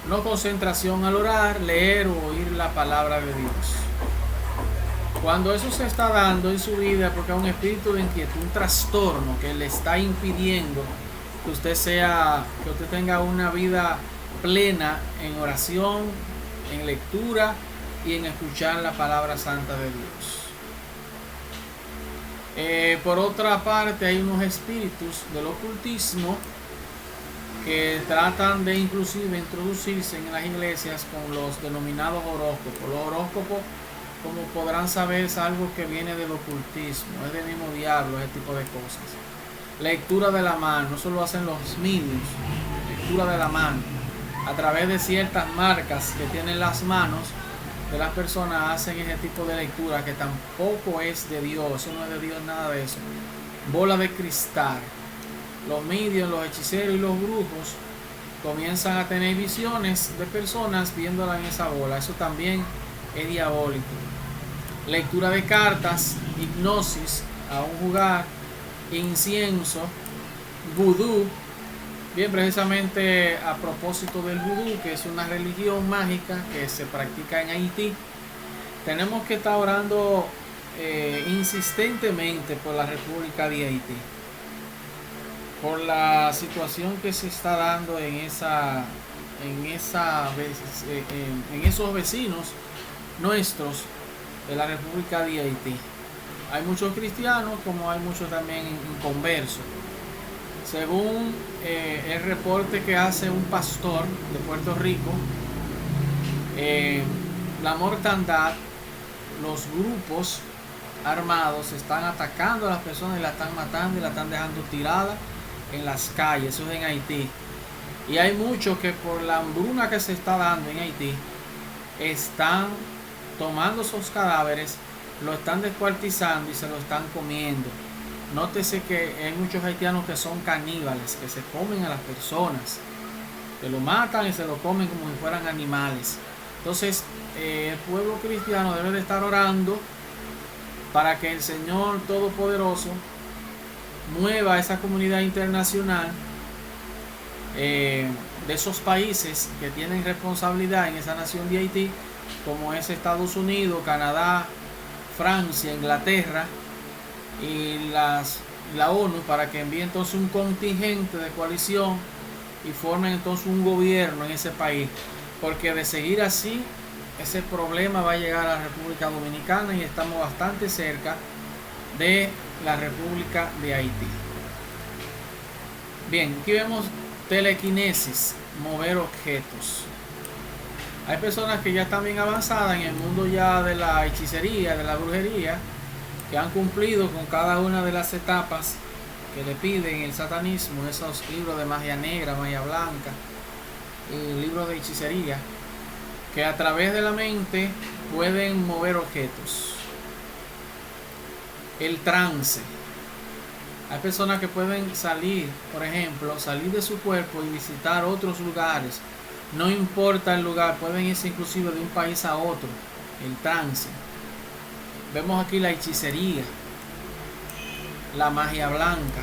No concentración al orar, leer o oír la palabra de Dios. Cuando eso se está dando en su vida, porque hay un espíritu de inquietud, un trastorno que le está impidiendo que usted tenga una vida plena en oración, en lectura y en escuchar la palabra santa de Dios. Por otra parte, hay unos espíritus del ocultismo que tratan de inclusive introducirse en las iglesias con los denominados horóscopos. Los horóscopos, como podrán saber, es algo que viene del ocultismo, es del mismo diablo, ese tipo de cosas. Lectura de la mano, eso lo hacen los medios, lectura de la mano. A través de ciertas marcas que tienen las manos de las personas hacen ese tipo de lectura que tampoco es de Dios, eso no es de Dios, nada de eso. Bola de cristal. Los medios, los hechiceros y los brujos comienzan a tener visiones de personas viéndola en esa bola. Eso también es diabólico. Lectura de cartas, hipnosis, aún jugar, incienso, vudú. Bien, precisamente a propósito del vudú, que es una religión mágica que se practica en Haití, tenemos que estar orando insistentemente por la República de Haití, por la situación que se está dando en esos vecinos nuestros de la República de Haití. Hay muchos cristianos, como hay muchos también inconversos. Según el reporte que hace un pastor de Puerto Rico, la mortandad, los grupos armados están atacando a las personas y la están matando y la están dejando tirada en las calles. Eso es en Haití. Y hay muchos que por la hambruna que se está dando en Haití están tomando esos cadáveres, lo están descuartizando y se lo están comiendo. Nótese que hay muchos haitianos que son caníbales, que se comen a las personas, que lo matan y se lo comen como si fueran animales. Entonces el pueblo cristiano debe de estar orando para que el Señor Todopoderoso mueva a esa comunidad internacional de esos países que tienen responsabilidad en esa nación de Haití, como es Estados Unidos, Canadá, Francia, Inglaterra y la ONU, para que envíe entonces un contingente de coalición y formen entonces un gobierno en ese país, porque de seguir así ese problema va a llegar a la República Dominicana y estamos bastante cerca de la República de Haití. Bien, aquí vemos telequinesis, mover objetos. Hay personas que ya están bien avanzadas en el mundo ya de la hechicería, de la brujería, que han cumplido con cada una de las etapas que le piden el satanismo, esos libros de magia negra, magia blanca, y libros de hechicería, que a través de la mente pueden mover objetos. El trance. Hay personas que pueden salir, por ejemplo, salir de su cuerpo y visitar otros lugares. No importa el lugar, pueden irse inclusive de un país a otro. El trance. Vemos aquí la hechicería, la magia blanca,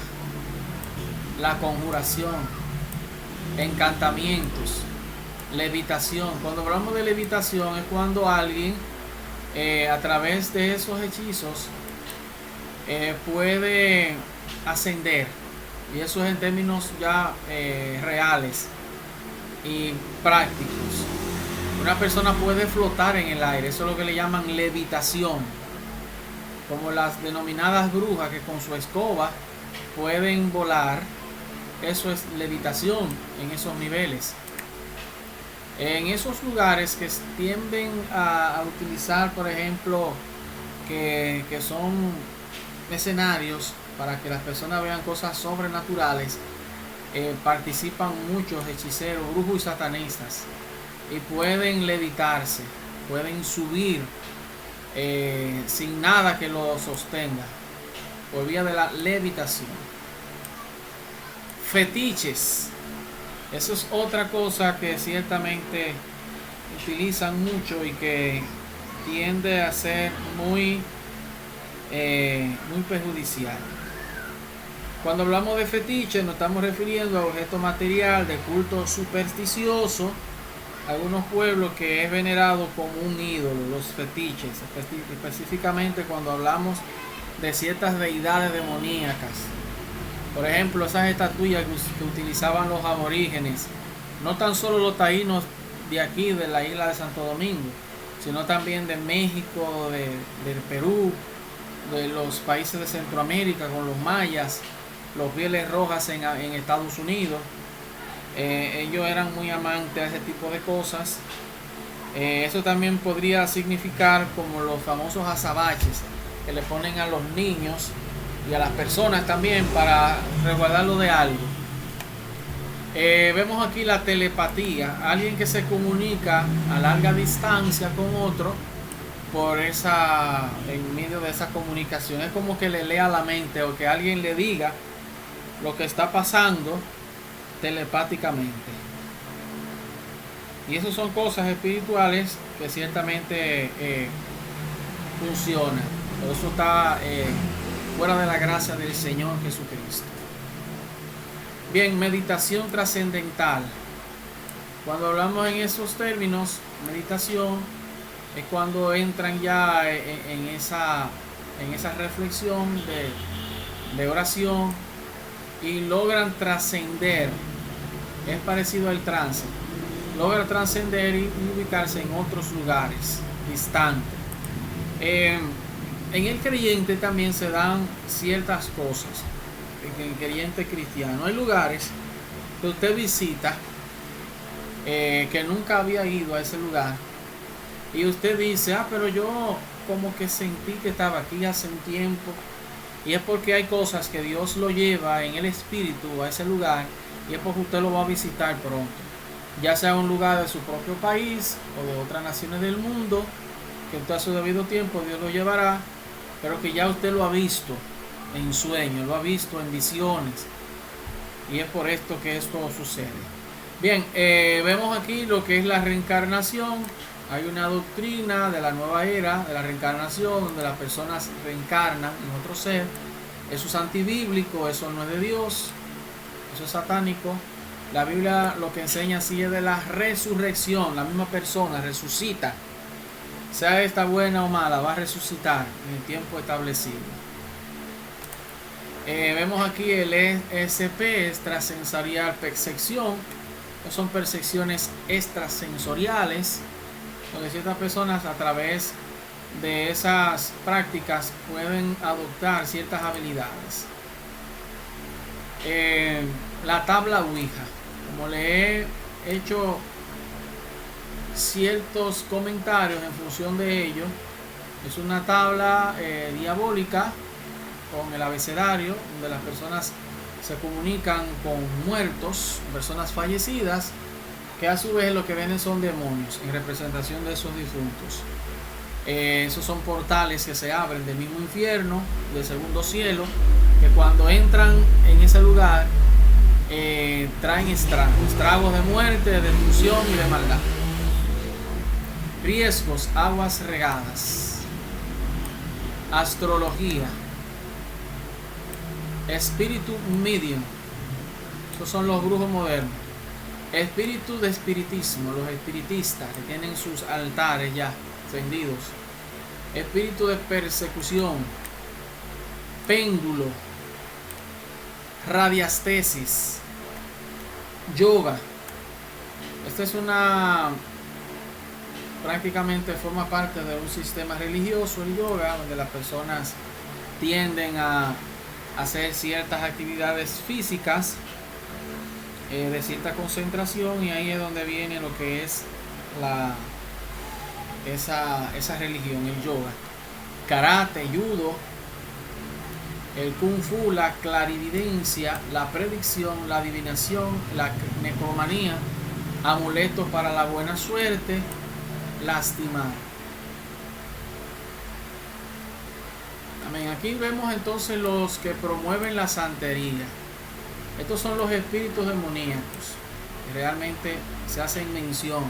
la conjuración, encantamientos, levitación. Cuando hablamos de levitación es cuando alguien a través de esos hechizos puede ascender, y eso es en términos ya reales y prácticos. Una persona puede flotar en el aire, eso es lo que le llaman levitación, como las denominadas brujas que con su escoba pueden volar. Eso es levitación en esos niveles. En esos lugares que tienden a utilizar, por ejemplo, que son escenarios para que las personas vean cosas sobrenaturales, participan muchos hechiceros, brujos y satanistas, y pueden levitarse, pueden subir sin nada que lo sostenga, por vía de la levitación. Fetiches. Eso es otra cosa que ciertamente utilizan mucho y que tiende a ser muy perjudicial. Cuando hablamos de fetiche nos estamos refiriendo a objeto material de culto supersticioso. Algunos pueblos que es venerado como un ídolo, los fetiches, específicamente cuando hablamos de ciertas deidades demoníacas. Por ejemplo, esas estatuillas que utilizaban los aborígenes, no tan solo los taínos de aquí, de la isla de Santo Domingo, sino también de México, del Perú, de los países de Centroamérica, con los mayas, los pieles rojas en Estados Unidos. Ellos eran muy amantes a ese tipo de cosas. Eso también podría significar como los famosos azabaches que le ponen a los niños y a las personas también para resguardarlo de algo. Vemos aquí la telepatía, alguien que se comunica a larga distancia con otro en medio de esa comunicación. Es como que le lea la mente o que alguien le diga lo que está pasando telepáticamente. Y eso son cosas espirituales que ciertamente funcionan. Pero eso está fuera de la gracia del Señor Jesucristo. Bien, meditación trascendental. Cuando hablamos en esos términos, meditación es cuando entran ya en esa reflexión de oración y logran trascender. Es parecido al trance. Logra trascender y ubicarse en otros lugares distantes. En el creyente también se dan ciertas cosas. creyente cristiano. Hay lugares que usted visita que nunca había ido a ese lugar y usted dice, pero yo como que sentí que estaba aquí hace un tiempo, y es porque hay cosas que Dios lo lleva en el espíritu a ese lugar, y es porque usted lo va a visitar pronto, ya sea un lugar de su propio país o de otras naciones del mundo, que usted a su debido tiempo Dios lo llevará, pero que ya usted lo ha visto en sueños, lo ha visto en visiones, y es por esto que esto sucede. Bien, vemos aquí lo que es la reencarnación. Hay una doctrina de la nueva era de la reencarnación, donde las personas reencarnan en otro ser. Eso es antibíblico, eso no es de Dios, eso es satánico. La Biblia lo que enseña así es de la resurrección. La misma persona resucita, sea esta buena o mala, va a resucitar en el tiempo establecido. Vemos aquí el ESP, extrasensorial percepción. Son percepciones extrasensoriales, donde ciertas personas a través de esas prácticas pueden adoptar ciertas habilidades. La tabla Ouija, como le he hecho ciertos comentarios en función de ello, es una tabla diabólica con el abecedario, donde las personas se comunican con muertos, personas fallecidas, que a su vez lo que vienen son demonios en representación de esos difuntos. Esos son portales que se abren del mismo infierno, del segundo cielo, que cuando entran en ese lugar traen estragos de muerte, de destrucción y de maldad. Riesgos, aguas regadas, astrología, espíritu medium, esos son los brujos modernos. Espíritu de espiritismo, los espiritistas que tienen sus altares ya encendidos. Espíritu de persecución, péndulo, radiestesis, yoga. Esta es prácticamente forma parte de un sistema religioso, el yoga, donde las personas tienden a hacer ciertas actividades físicas de cierta concentración, y ahí es donde viene lo que es esa religión, el yoga. Karate, judo, el kung fu, la clarividencia, la predicción, la adivinación, la necromanía, amuletos para la buena suerte, lastimar. Amén. Aquí vemos entonces los que promueven la santería. Estos son los espíritus demoníacos que realmente se hacen mención.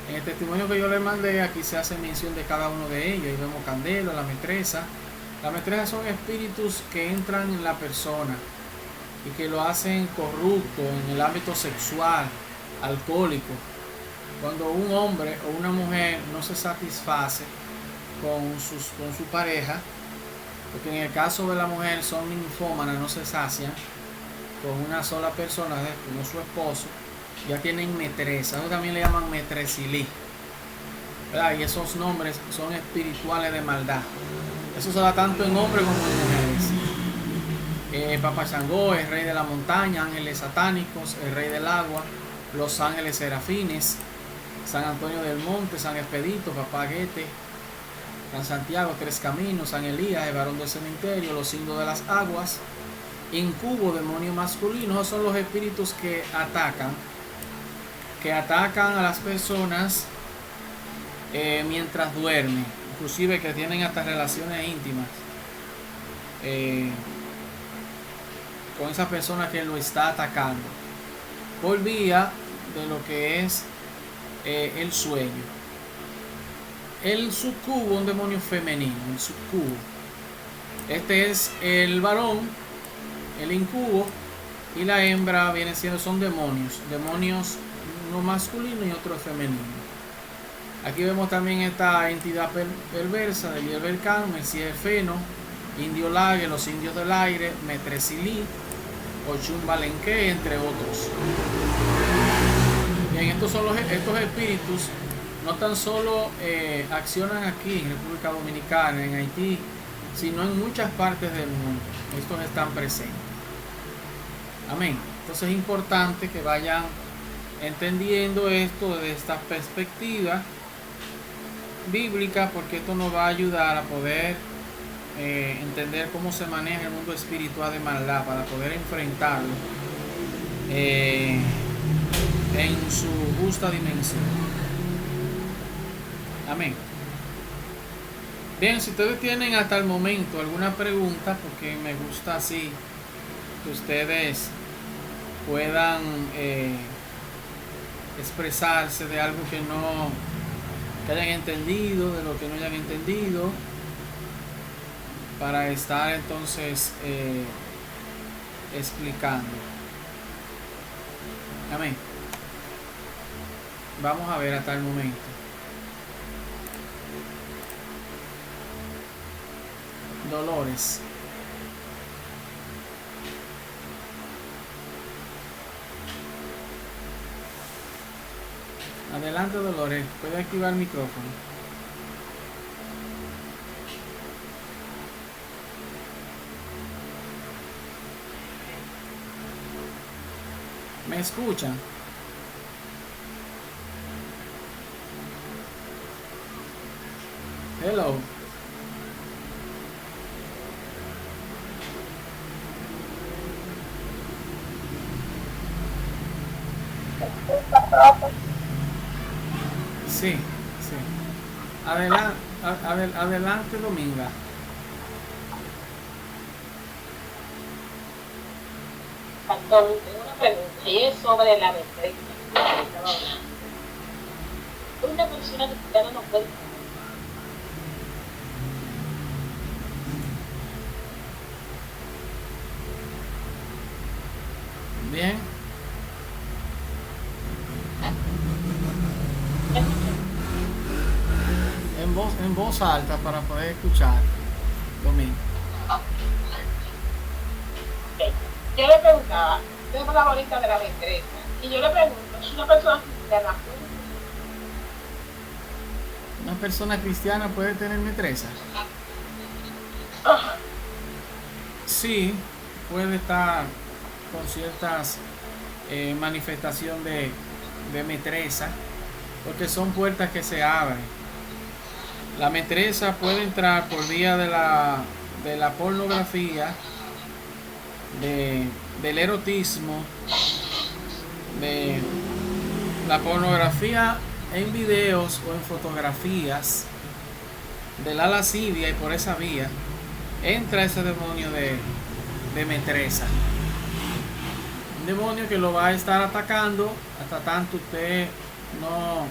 En el testimonio que yo les mandé, aquí se hace mención de cada uno de ellos. Ahí vemos Candelo, la metresa. Las metresas son espíritus que entran en la persona y que lo hacen corrupto en el ámbito sexual, alcohólico. Cuando un hombre o una mujer no se satisface con su pareja, porque en el caso de la mujer son ninfómanas, no se sacian con una sola persona, como su esposo, ya tienen metresa. Ellos también le llaman metresilí, ¿verdad? Y esos nombres son espirituales de maldad. Eso se da tanto en hombres como en mujeres. Papa Changó, el rey de la montaña, ángeles satánicos, el rey del agua, los ángeles serafines, San Antonio del Monte, San Expedito, Papá Guete, San Santiago, Tres Caminos, San Elías, el varón del cementerio, los signos de las aguas, incubo, demonio masculino. Esos son los espíritus que atacan a las personas mientras duermen, inclusive que tienen hasta relaciones íntimas con esa persona que lo está atacando por vía de lo que es el sueño. El sucubo, un demonio femenino, el sucubo. Este es el varón, el incubo, y la hembra son demonios, uno masculino y otro femenino. Aquí vemos también esta entidad perversa de Yerbercán, Mesías Feno, Indio Lague, los indios del aire, Metresilí, Ochun Balenque, entre otros. Bien, estos espíritus no tan solo accionan aquí en República Dominicana, en Haití, sino en muchas partes del mundo. Estos están presentes. Amén. Entonces es importante que vayan entendiendo esto desde esta perspectiva bíblica, porque esto nos va a ayudar a poder entender cómo se maneja el mundo espiritual de maldad, para poder enfrentarlo eh, en su justa dimensión. Amén. Bien, si ustedes tienen hasta el momento alguna pregunta, porque me gusta así que ustedes puedan expresarse de algo que hayan entendido, de lo que no hayan entendido, para estar entonces explicando. Amén. Vamos a ver hasta el momento. Dolores. Adelante, Dolores. Puede activar el micrófono. ¿Me escuchan? Hello. Sí, sí. Adelante, Dominga. Pastor, tengo una pregunta y es sobre la metricidad. Una persona cristiana no puede. Bien. En voz alta para poder escuchar. Domingo. Okay. Yo le preguntaba, tengo la bolita de la metresa, y yo le pregunto, si una persona cristiana puede. ¿Una persona cristiana puede tener metresa? Ajá. Sí, puede estar con ciertas manifestación de metresa, porque son puertas que se abren. La metresa puede entrar por vía de la pornografía, del erotismo, de la pornografía en videos o en fotografías, de la lascivia, y por esa vía entra ese demonio de metresa. Un demonio que lo va a estar atacando hasta tanto usted no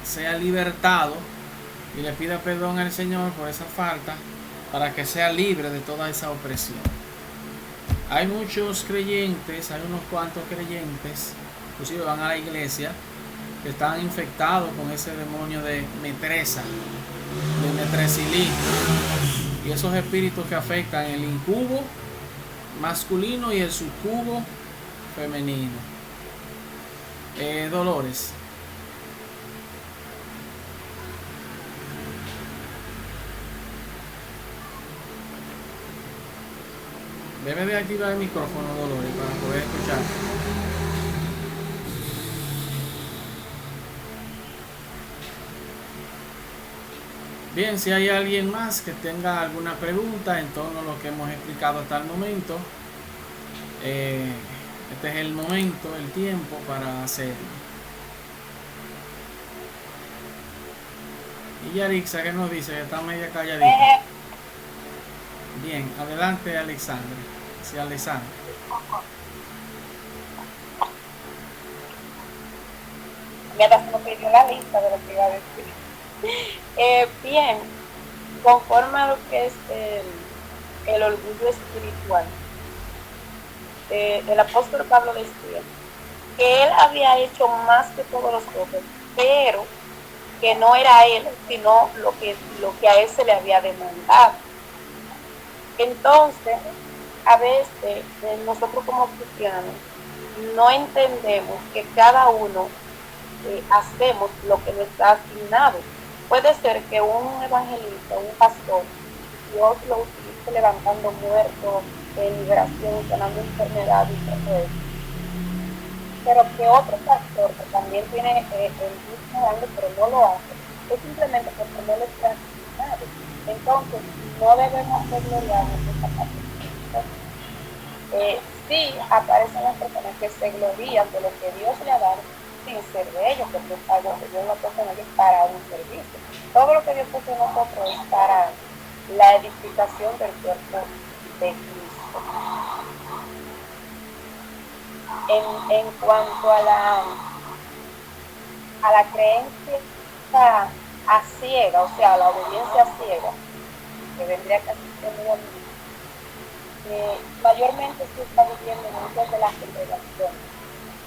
sea libertado y le pida perdón al Señor por esa falta, para que sea libre de toda esa opresión. Hay muchos creyentes, hay unos cuantos creyentes, inclusive van a la iglesia, que están infectados con ese demonio de metresa, de metresilí, y esos espíritus que afectan el incubo masculino y el sucubo femenino. Dolores. Debe de activar el micrófono, Dolores, para poder escuchar. Bien, si hay alguien más que tenga alguna pregunta en torno a lo que hemos explicado hasta el momento, este es el momento, el tiempo para hacerlo. Y Yarixa, ¿qué nos dice? Que está media calladita. Bien, adelante, Alexandre. Sí, Alexandre. Mientras me pidió la lista de lo que iba a decir. Bien, conforme a lo que es el orgullo espiritual, el apóstol Pablo decía que él había hecho más que todos los otros, pero que no era él, sino lo que a él se le había demandado. Entonces, a veces nosotros como cristianos no entendemos que cada uno hacemos lo que nos está asignado. Puede ser que un evangelista, un pastor, Dios lo utilice levantando muertos, liberación, sanando enfermedad y todo eso. Pero que otro factor que también tiene el mismo daño, pero no lo hace, es simplemente porque no le está asignado. Entonces, no debemos ser gloriados de esa parte. Sí, aparecen las personas que se glorían de lo que Dios le ha dado sin ser de ellos, porque es algo que Dios no puso en ellos para un servicio. Todo lo que Dios puso en nosotros es para la edificación del cuerpo de Cristo. En cuanto a la creencia a ciega, o sea, a la obediencia ciega, que vendría casi siendo lo mismo, mayormente se está viviendo en muchas de las congregaciones,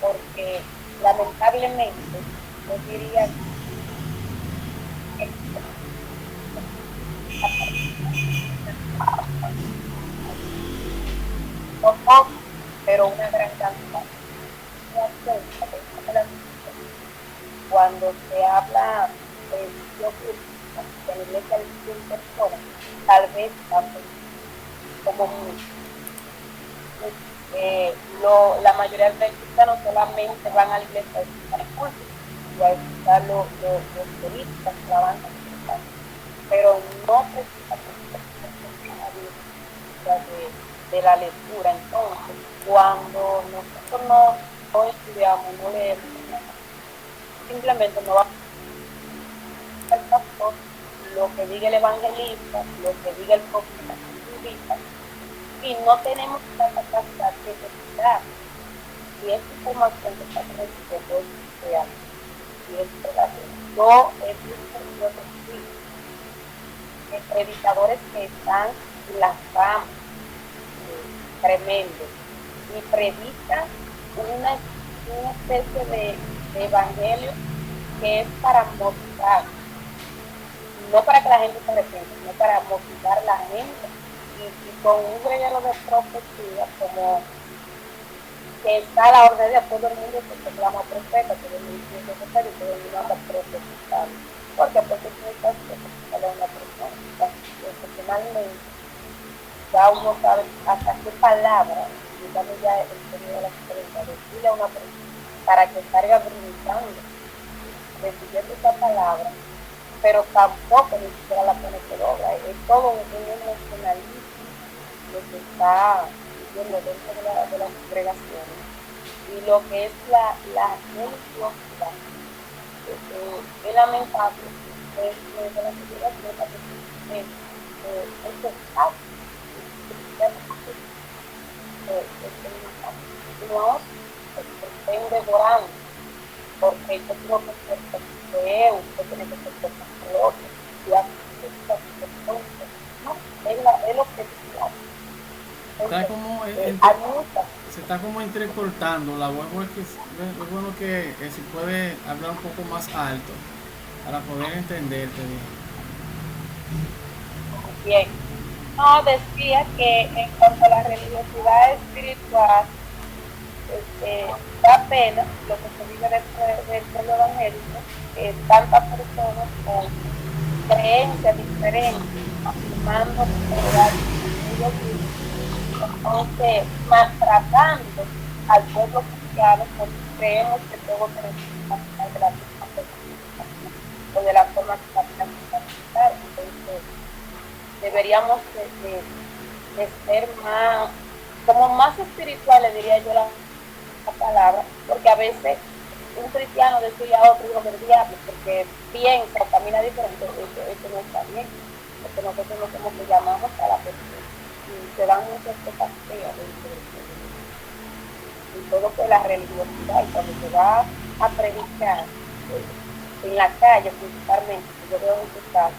porque lamentablemente yo diría que no poco, pero una gran cantidad. Cuando se habla de Dios en la iglesia de 100 personas, tal vez como mucho. La mayoría de los cristianos solamente van a la iglesia a escuchar el culto y a escuchar los políticos que avanzan, pero no precisamente de la lectura. Entonces, cuando nosotros no estudiamos, no leemos, simplemente no va a ser pastor, lo que diga el evangelista, lo que diga el profeta, y no tenemos la capacidad de detectar si esta información que está recibiendo es real, si es verdadera. Yo he visto predicadores que están en la fama tremendo y predican una especie de evangelio que es para motivar, no para que la gente se arrepienta, sino para motivar a la gente y con un regalo de profecía, como que está a la orden de todo el mundo que se llama profeta, todo el mundo es profeta y todo el mundo anda profetizando. Porque profetizar es una persona, personalmente, ya uno sabe hasta qué palabra, digamos ya el sonido de la experiencia, decirle a una persona para que salga brincando, recibiendo esa palabra, pero tampoco ni siquiera la pone por obra. Es todo un emocionalismo lo que está viviendo dentro de las congregaciones. Y lo que es la religiosidad, es lamentable, es de la congregación, no estén devorando, porque yo tengo que ser perfecto, usted tiene que ser perfecto, y así es lo que Está como se está como entrecortando la voz. Es bueno que si puede hablar un poco más alto para poder entenderte bien. Bien. No, decía que en cuanto a la religiosidad espiritual, da pena lo que se vive dentro del evangélico, tantas personas con creencias diferentes, afirmando entonces maltratando al pueblo cristiano porque creemos que todos tenemos que de la misma o de la forma que está. Entonces deberíamos de ser más espirituales, diría yo la palabra, porque a veces un cristiano decirle a otro hijo del diablo porque piensa o camina diferente, eso no está bien, porque nosotros no somos que llamamos a la persona y se dan muchas cosas feas y todo que la religiosidad, y cuando se va a predicar en la calle principalmente, yo veo muchos casos,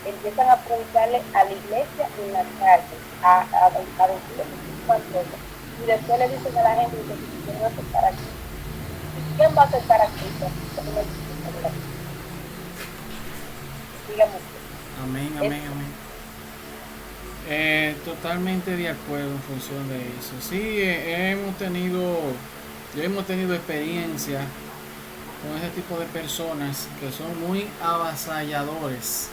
empiezan a predicarle a la iglesia en la calle, a decirle muchísimas cosas, y después le dicen a la gente que quieren aceptar a Cristo. ¿Quién va a aceptar a Cristo? Dígame usted. Amén. Totalmente de acuerdo en función de eso. Sí, hemos tenido experiencia con ese tipo de personas que son muy avasalladores.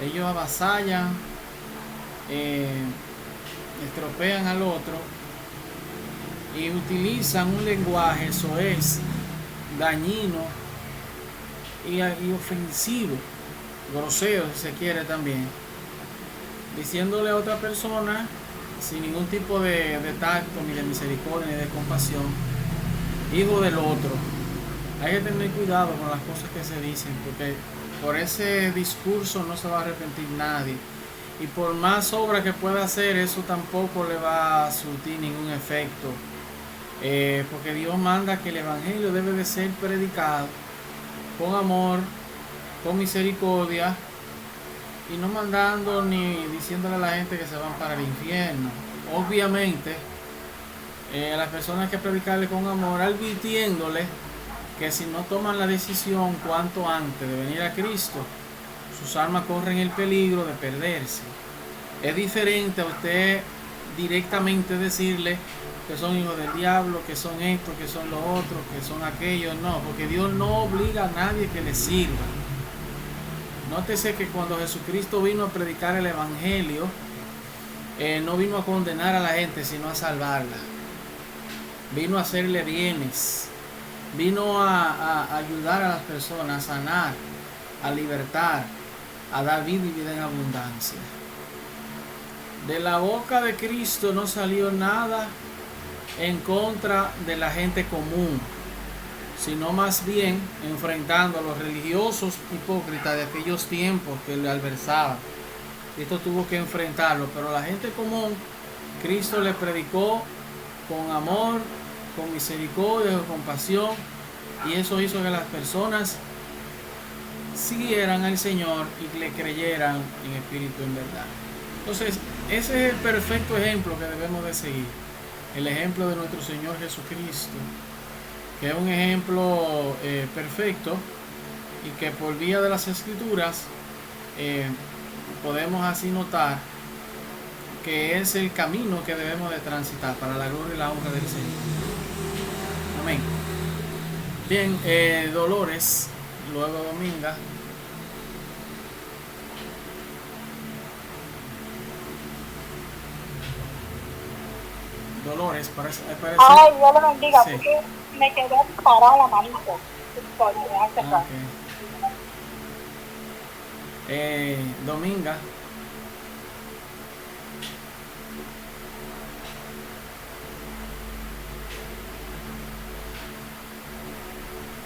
Ellos avasallan estropean al otro y utilizan un lenguaje, eso es, dañino y ofensivo, grosero si se quiere también, diciéndole a otra persona sin ningún tipo de tacto, ni de misericordia, ni de compasión, hijo del otro. Hay que tener cuidado con las cosas que se dicen, porque por ese discurso no se va a arrepentir nadie. Y por más obra que pueda hacer, eso tampoco le va a surtir ningún efecto. Porque Dios manda que el Evangelio debe de ser predicado con amor, con misericordia, y no mandando ni diciéndole a la gente que se van para el infierno. Obviamente, a las personas hay que predicarle con amor, advirtiéndole que si no toman la decisión cuanto antes de venir a Cristo, sus almas corren el peligro de perderse. Es diferente a usted directamente decirle que son hijos del diablo, que son esto, que son lo otro, que son aquello. No, porque Dios no obliga a nadie que le sirva. Nótese que cuando Jesucristo vino a predicar el Evangelio, no vino a condenar a la gente, sino a salvarla. Vino a hacerle bienes. Vino a ayudar a las personas, a sanar, a libertar, a dar vida y vida en abundancia. De la boca de Cristo no salió nada en contra de la gente común, sino más bien enfrentando a los religiosos hipócritas de aquellos tiempos que le adversaban. Cristo tuvo que enfrentarlo, pero la gente común, Cristo le predicó con amor, con misericordia, con compasión, y eso hizo que las personas siguieran al Señor y le creyeran en espíritu y en verdad. Entonces, ese es el perfecto ejemplo que debemos de seguir, el ejemplo de nuestro Señor Jesucristo, que es un ejemplo perfecto, y que por vía de las Escrituras podemos así notar que es el camino que debemos de transitar para la gloria y la honra del Señor. Amén. Bien, Dolores, luego Dominga. Dolores, parece. Ay, Dios lo bendiga, Sí. porque me quedé parada la manito. Dominga.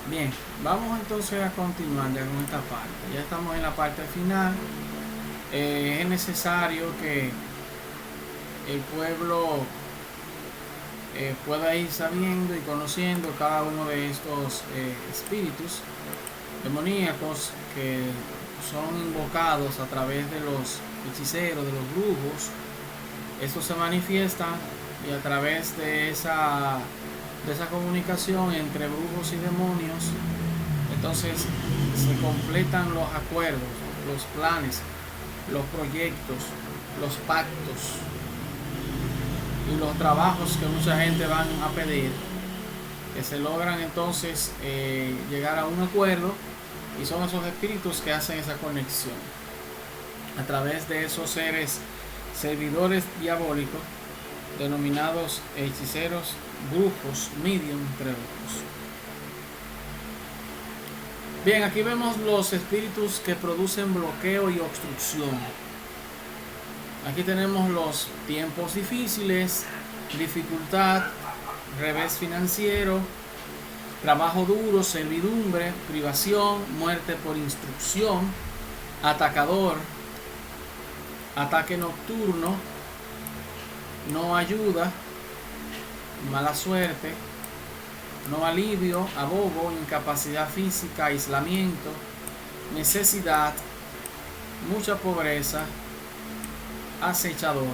Bien, vamos entonces a continuar ya con esta parte. Ya estamos en la parte final. Es necesario que el pueblo pueda ir sabiendo y conociendo cada uno de estos espíritus demoníacos que son invocados a través de los hechiceros, de los brujos. Estos se manifiestan, y a través de esa comunicación entre brujos y demonios, entonces se completan los acuerdos, los planes, los proyectos, los pactos y los trabajos que mucha gente van a pedir, que se logran entonces llegar a un acuerdo, y son esos espíritus que hacen esa conexión a través de esos seres servidores diabólicos denominados hechiceros, brujos, medium, entre otros. Bien, aquí vemos los espíritus que producen bloqueo y obstrucción. Aquí tenemos los tiempos difíciles, dificultad, revés financiero, trabajo duro, servidumbre, privación, muerte por instrucción, atacador, ataque nocturno, no ayuda, mala suerte, no alivio, abogo, incapacidad física, aislamiento, necesidad, mucha pobreza, acechador.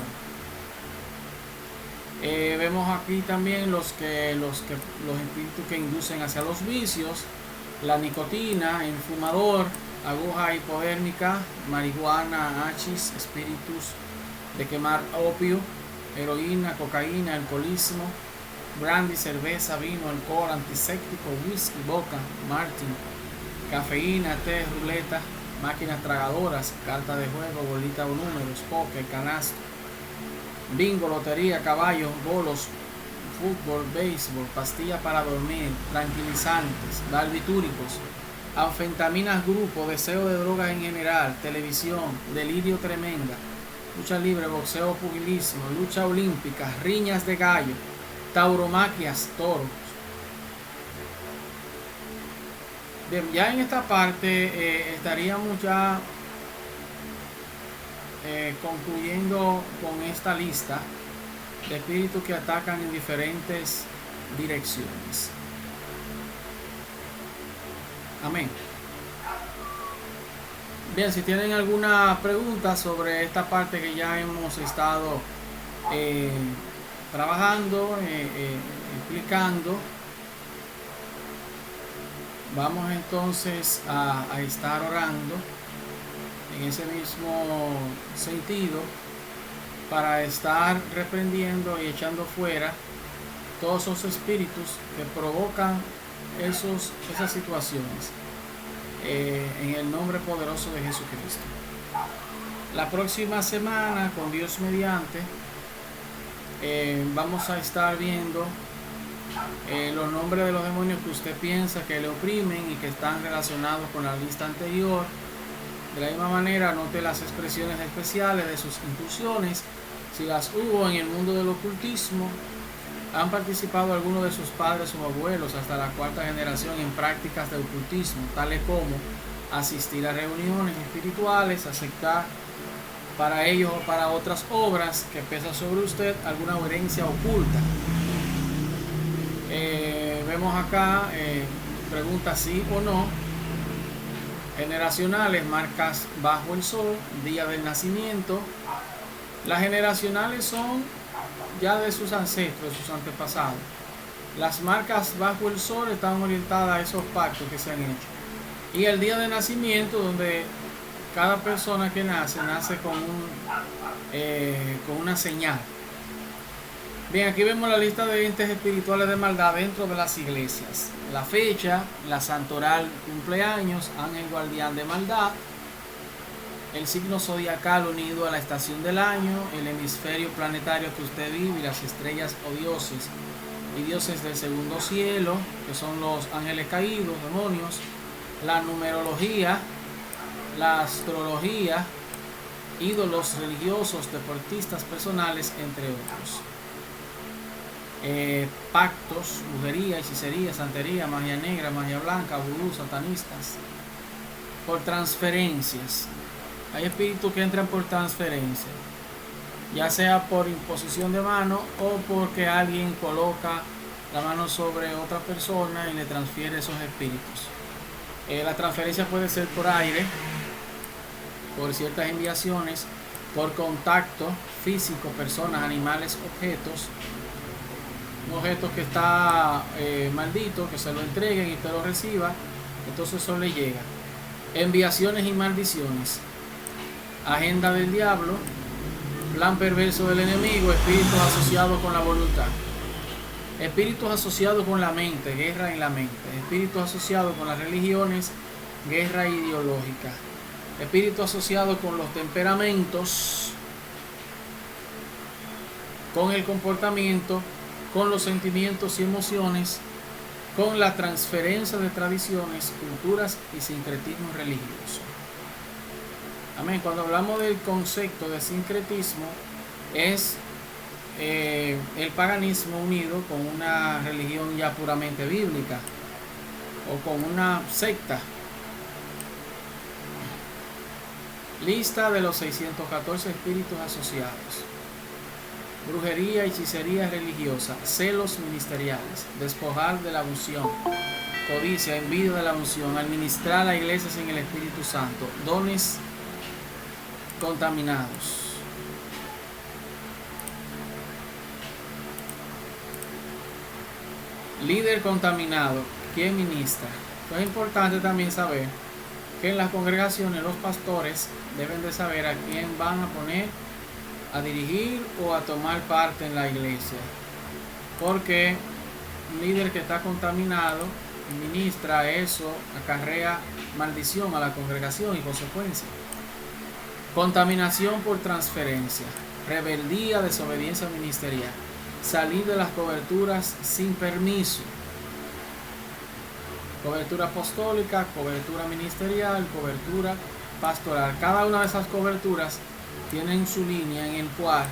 Vemos aquí también los espíritus que inducen hacia los vicios, la nicotina, enfumador, aguja hipodérmica, marihuana, hachís, espíritus de quemar opio, heroína, cocaína, alcoholismo, brandy, cerveza, vino, alcohol, antiséptico, whisky, vodka, martin, cafeína, té, ruleta, máquinas tragadoras, carta de juego, bolita o números, póker, canasto, bingo, lotería, caballos, bolos, fútbol, béisbol, pastillas para dormir, tranquilizantes, barbitúricos, anfetaminas grupo, deseo de drogas en general, televisión, delirio tremenda, lucha libre, boxeo, pugilismo, lucha olímpica, riñas de gallo, tauromaquias, toros. Bien, ya en esta parte estaríamos ya concluyendo con esta lista de espíritus que atacan en diferentes direcciones. Amén. Bien, si tienen alguna pregunta sobre esta parte que ya hemos estado trabajando, explicando, vamos entonces a estar orando en ese mismo sentido para estar reprendiendo y echando fuera todos esos espíritus que provocan esas situaciones en el nombre poderoso de Jesucristo. La próxima semana, con Dios mediante, vamos a estar viendo los nombres de los demonios que usted piensa que le oprimen y que están relacionados con la lista anterior. De la misma manera, anote las expresiones especiales de sus intrusiones, si las hubo en el mundo del ocultismo. Han participado algunos de sus padres o abuelos hasta la cuarta generación en prácticas de ocultismo, tales como asistir a reuniones espirituales, aceptar para ellos o para otras obras que pesa sobre usted alguna herencia oculta. Vemos acá, pregunta sí o no. Generacionales, marcas bajo el sol, día del nacimiento. Las generacionales son ya de sus ancestros, de sus antepasados. Las marcas bajo el sol están orientadas a esos pactos que se han hecho. Y el día de nacimiento, donde cada persona que nace con una señal. Bien, aquí vemos la lista de entes espirituales de maldad dentro de las iglesias. La fecha, la santoral cumpleaños, ángel guardián de maldad, el signo zodiacal unido a la estación del año, el hemisferio planetario que usted vive y las estrellas o dioses y dioses del segundo cielo, que son los ángeles caídos, demonios, la numerología, la astrología, ídolos religiosos, deportistas personales, entre otros. Pactos, brujería, hechicería, santería, magia negra, magia blanca, vudú, satanistas. Por transferencias. Hay espíritus que entran por transferencia, ya sea por imposición de mano o porque alguien coloca la mano sobre otra persona y le transfiere esos espíritus. La transferencia puede ser por aire, por ciertas enviaciones, por contacto físico, personas, animales, objetos. Un objeto que está maldito, que se lo entreguen y usted lo reciba, entonces eso le llega. Enviaciones y maldiciones. Agenda del diablo, plan perverso del enemigo, espíritus asociados con la voluntad, espíritus asociados con la mente, guerra en la mente, espíritus asociados con las religiones, guerra ideológica, espíritus asociados con los temperamentos, con el comportamiento, con los sentimientos y emociones, con la transferencia de tradiciones, culturas y sincretismo religioso. Amén. Cuando hablamos del concepto de sincretismo, es el paganismo unido con una religión ya puramente bíblica o con una secta. Lista de los 614 espíritus asociados. Brujería, hechicería religiosa, celos ministeriales, despojar de la unción, codicia, envidia de la unción, administrar a iglesias sin el Espíritu Santo, dones contaminados. Líder contaminado, ¿quién ministra? Es importante también saber que en las congregaciones los pastores deben de saber a quién van a poner a dirigir o a tomar parte en la iglesia, porque un líder que está contaminado y ministra eso acarrea maldición a la congregación y consecuencia. Contaminación por transferencia. rebeldía, desobediencia ministerial, salir de las coberturas sin permiso, cobertura apostólica, cobertura ministerial, cobertura pastoral. Cada una de esas coberturas tienen su línea en el cual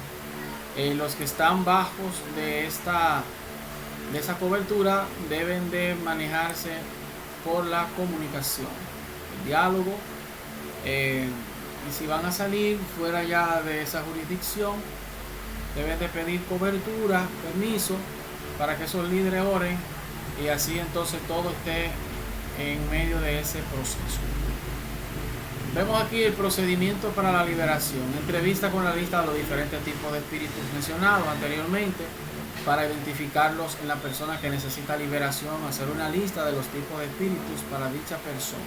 los que están bajos de esa cobertura deben de manejarse por la comunicación, el diálogo, y si van a salir fuera ya de esa jurisdicción, deben de pedir cobertura, permiso, para que esos líderes oren, y así entonces todo esté en medio de ese proceso. Vemos aquí el procedimiento para la liberación. Entrevista con la lista de los diferentes tipos de espíritus mencionados anteriormente para identificarlos en la persona que necesita liberación, hacer una lista de los tipos de espíritus para dicha persona.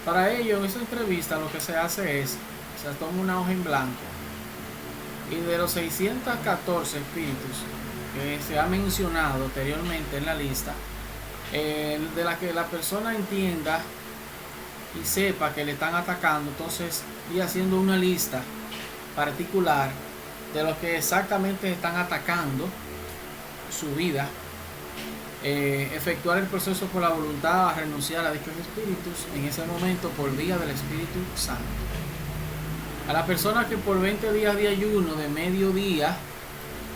Para ello, en esa entrevista lo que se hace es, se toma una hoja en blanco y de los 614 espíritus que se ha mencionado anteriormente en la lista, de la que la persona entienda y sepa que le están atacando, entonces ir haciendo una lista particular de los que exactamente están atacando su vida, efectuar el proceso por la voluntad a renunciar a dichos espíritus en ese momento por vía del Espíritu Santo. A la persona que por 20 días de ayuno de mediodía,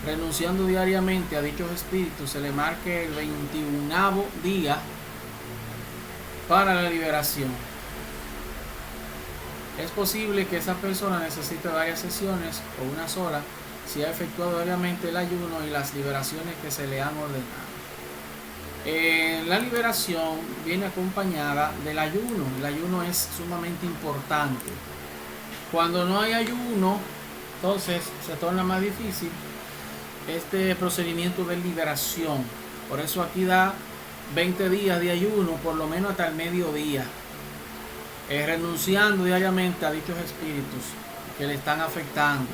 renunciando diariamente a dichos espíritus, se le marque el 21º día para la liberación. Es posible que esa persona necesite varias sesiones o una sola si ha efectuado diariamente el ayuno y las liberaciones que se le han ordenado. La liberación viene acompañada del ayuno. El ayuno es sumamente importante. Cuando no hay ayuno, entonces se torna más difícil este procedimiento de liberación. Por eso aquí da 20 días de ayuno, por lo menos hasta el mediodía, renunciando diariamente a dichos espíritus que le están afectando.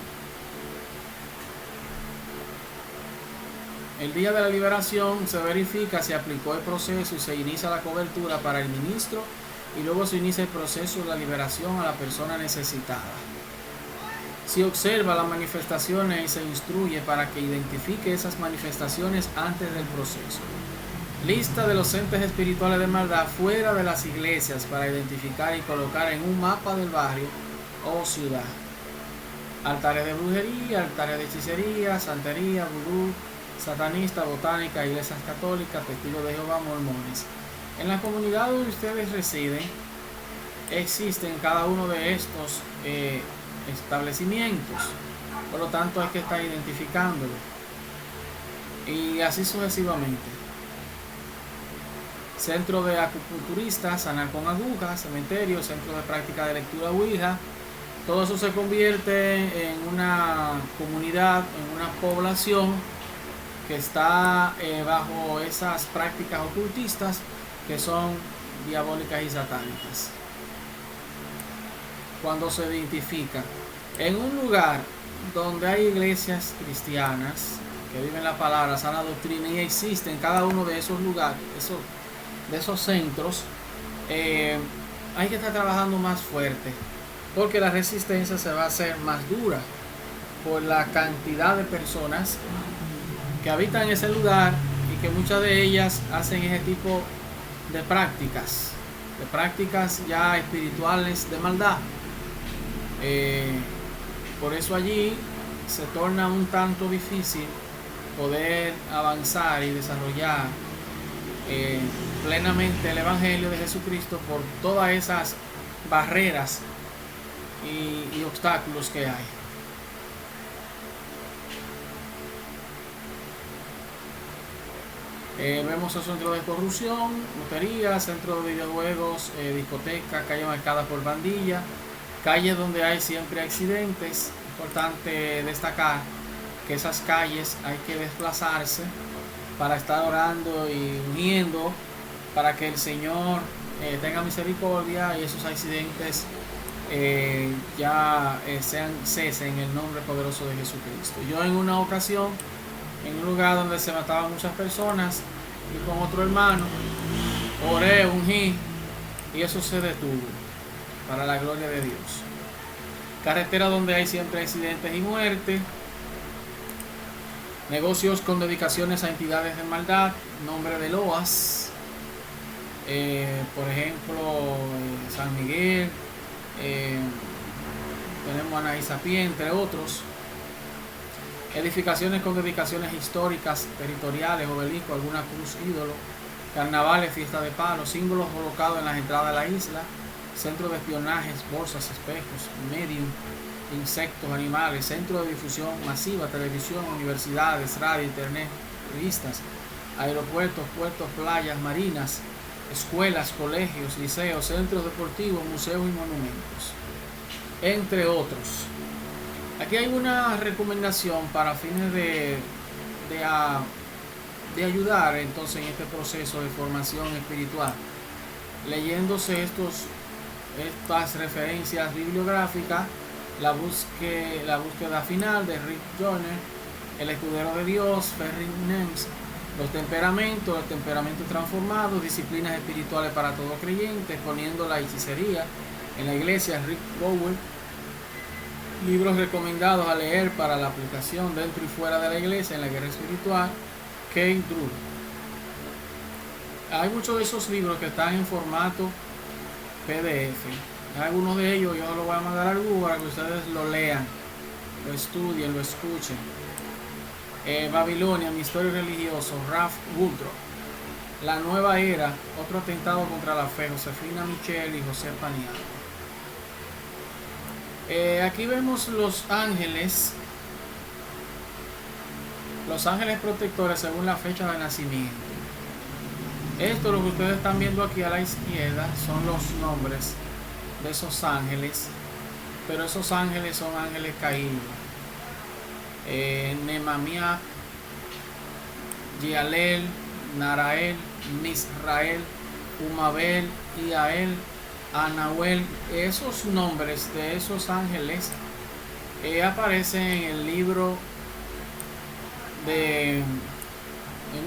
El día de la liberación se verifica si aplicó el proceso y se inicia la cobertura para el ministro, y luego se inicia el proceso de la liberación a la persona necesitada. Si observa las manifestaciones y se instruye para que identifique esas manifestaciones antes del proceso. Lista de los entes espirituales de maldad fuera de las iglesias para identificar y colocar en un mapa del barrio o ciudad. Altares de brujería, altares de hechicería, santería, vudú, satanista, botánica, iglesias católicas, testigos de Jehová, mormones. En la comunidad donde ustedes residen existen cada uno de estos establecimientos, por lo tanto hay que estar identificándolo, y así sucesivamente. Centro de acupunturistas, sanar con agujas, cementerio, centro de práctica de lectura ouija. Todo eso se convierte en una comunidad, en una población que está bajo esas prácticas ocultistas que son diabólicas y satánicas. Cuando se identifica en un lugar donde hay iglesias cristianas que viven la palabra, sana doctrina, y existen cada uno de esos lugares, de esos centros, hay que estar trabajando más fuerte, porque la resistencia se va a hacer más dura por la cantidad de personas que habitan en ese lugar y que muchas de ellas hacen ese tipo de prácticas ya espirituales de maldad. Por eso allí se torna un tanto difícil poder avanzar y desarrollar plenamente el Evangelio de Jesucristo por todas esas barreras y obstáculos que hay. Vemos el centro de corrupción, lotería, centro de videojuegos, discoteca, calle marcada por bandilla, calles donde hay siempre accidentes. Importante destacar que esas calles hay que desplazarse para estar orando y uniendo para que el Señor tenga misericordia y esos accidentes cesen en el nombre poderoso de Jesucristo. Yo en una ocasión, en un lugar donde se mataban muchas personas, y con otro hermano oré, ungí, y eso se detuvo para la gloria de Dios. Carretera donde hay siempre accidentes y muerte. Negocios con dedicaciones a entidades de maldad. Nombre de loas. Por ejemplo, San Miguel. Tenemos Anaí Sapien, entre otros. Edificaciones con dedicaciones históricas, territoriales, obelisco, alguna cruz ídolo, carnavales, fiesta de palos, símbolos colocados en las entradas de la isla, centro de espionajes, bolsas, espejos, medium, insectos, animales, centro de difusión masiva, televisión, universidades, radio, internet, revistas, aeropuertos, puertos, playas, marinas, escuelas, colegios, liceos, centros deportivos, museos y monumentos, entre otros. Aquí hay una recomendación para fines de ayudar entonces en este proceso de formación espiritual, leyéndose estas referencias bibliográficas, la búsqueda final de Rick Joyner, El escudero de Dios, Ferry Nems, los temperamentos, el temperamento transformado, disciplinas espirituales para todo creyente, exponiendo la hechicería en la iglesia, Rick Bower. Libros recomendados a leer para la aplicación dentro y fuera de la iglesia en la guerra espiritual, Kate Drew. Hay muchos de esos libros que están en formato PDF. Algunos de ellos yo los voy a mandar al Google para que ustedes lo lean, lo estudien, lo escuchen. Babilonia, misterio religioso, Ralph Woodrow. La nueva era, otro atentado contra la fe, Josefina Michel y José Paniagua. Aquí vemos los ángeles protectores según la fecha de nacimiento. Esto, lo que ustedes están viendo aquí a la izquierda, son los nombres de esos ángeles, pero esos ángeles son ángeles caídos. Nemamia, Gialel, Narael, Misrael, Umabel, Iael, Anahuel. Esos nombres de esos ángeles aparecen en el libro en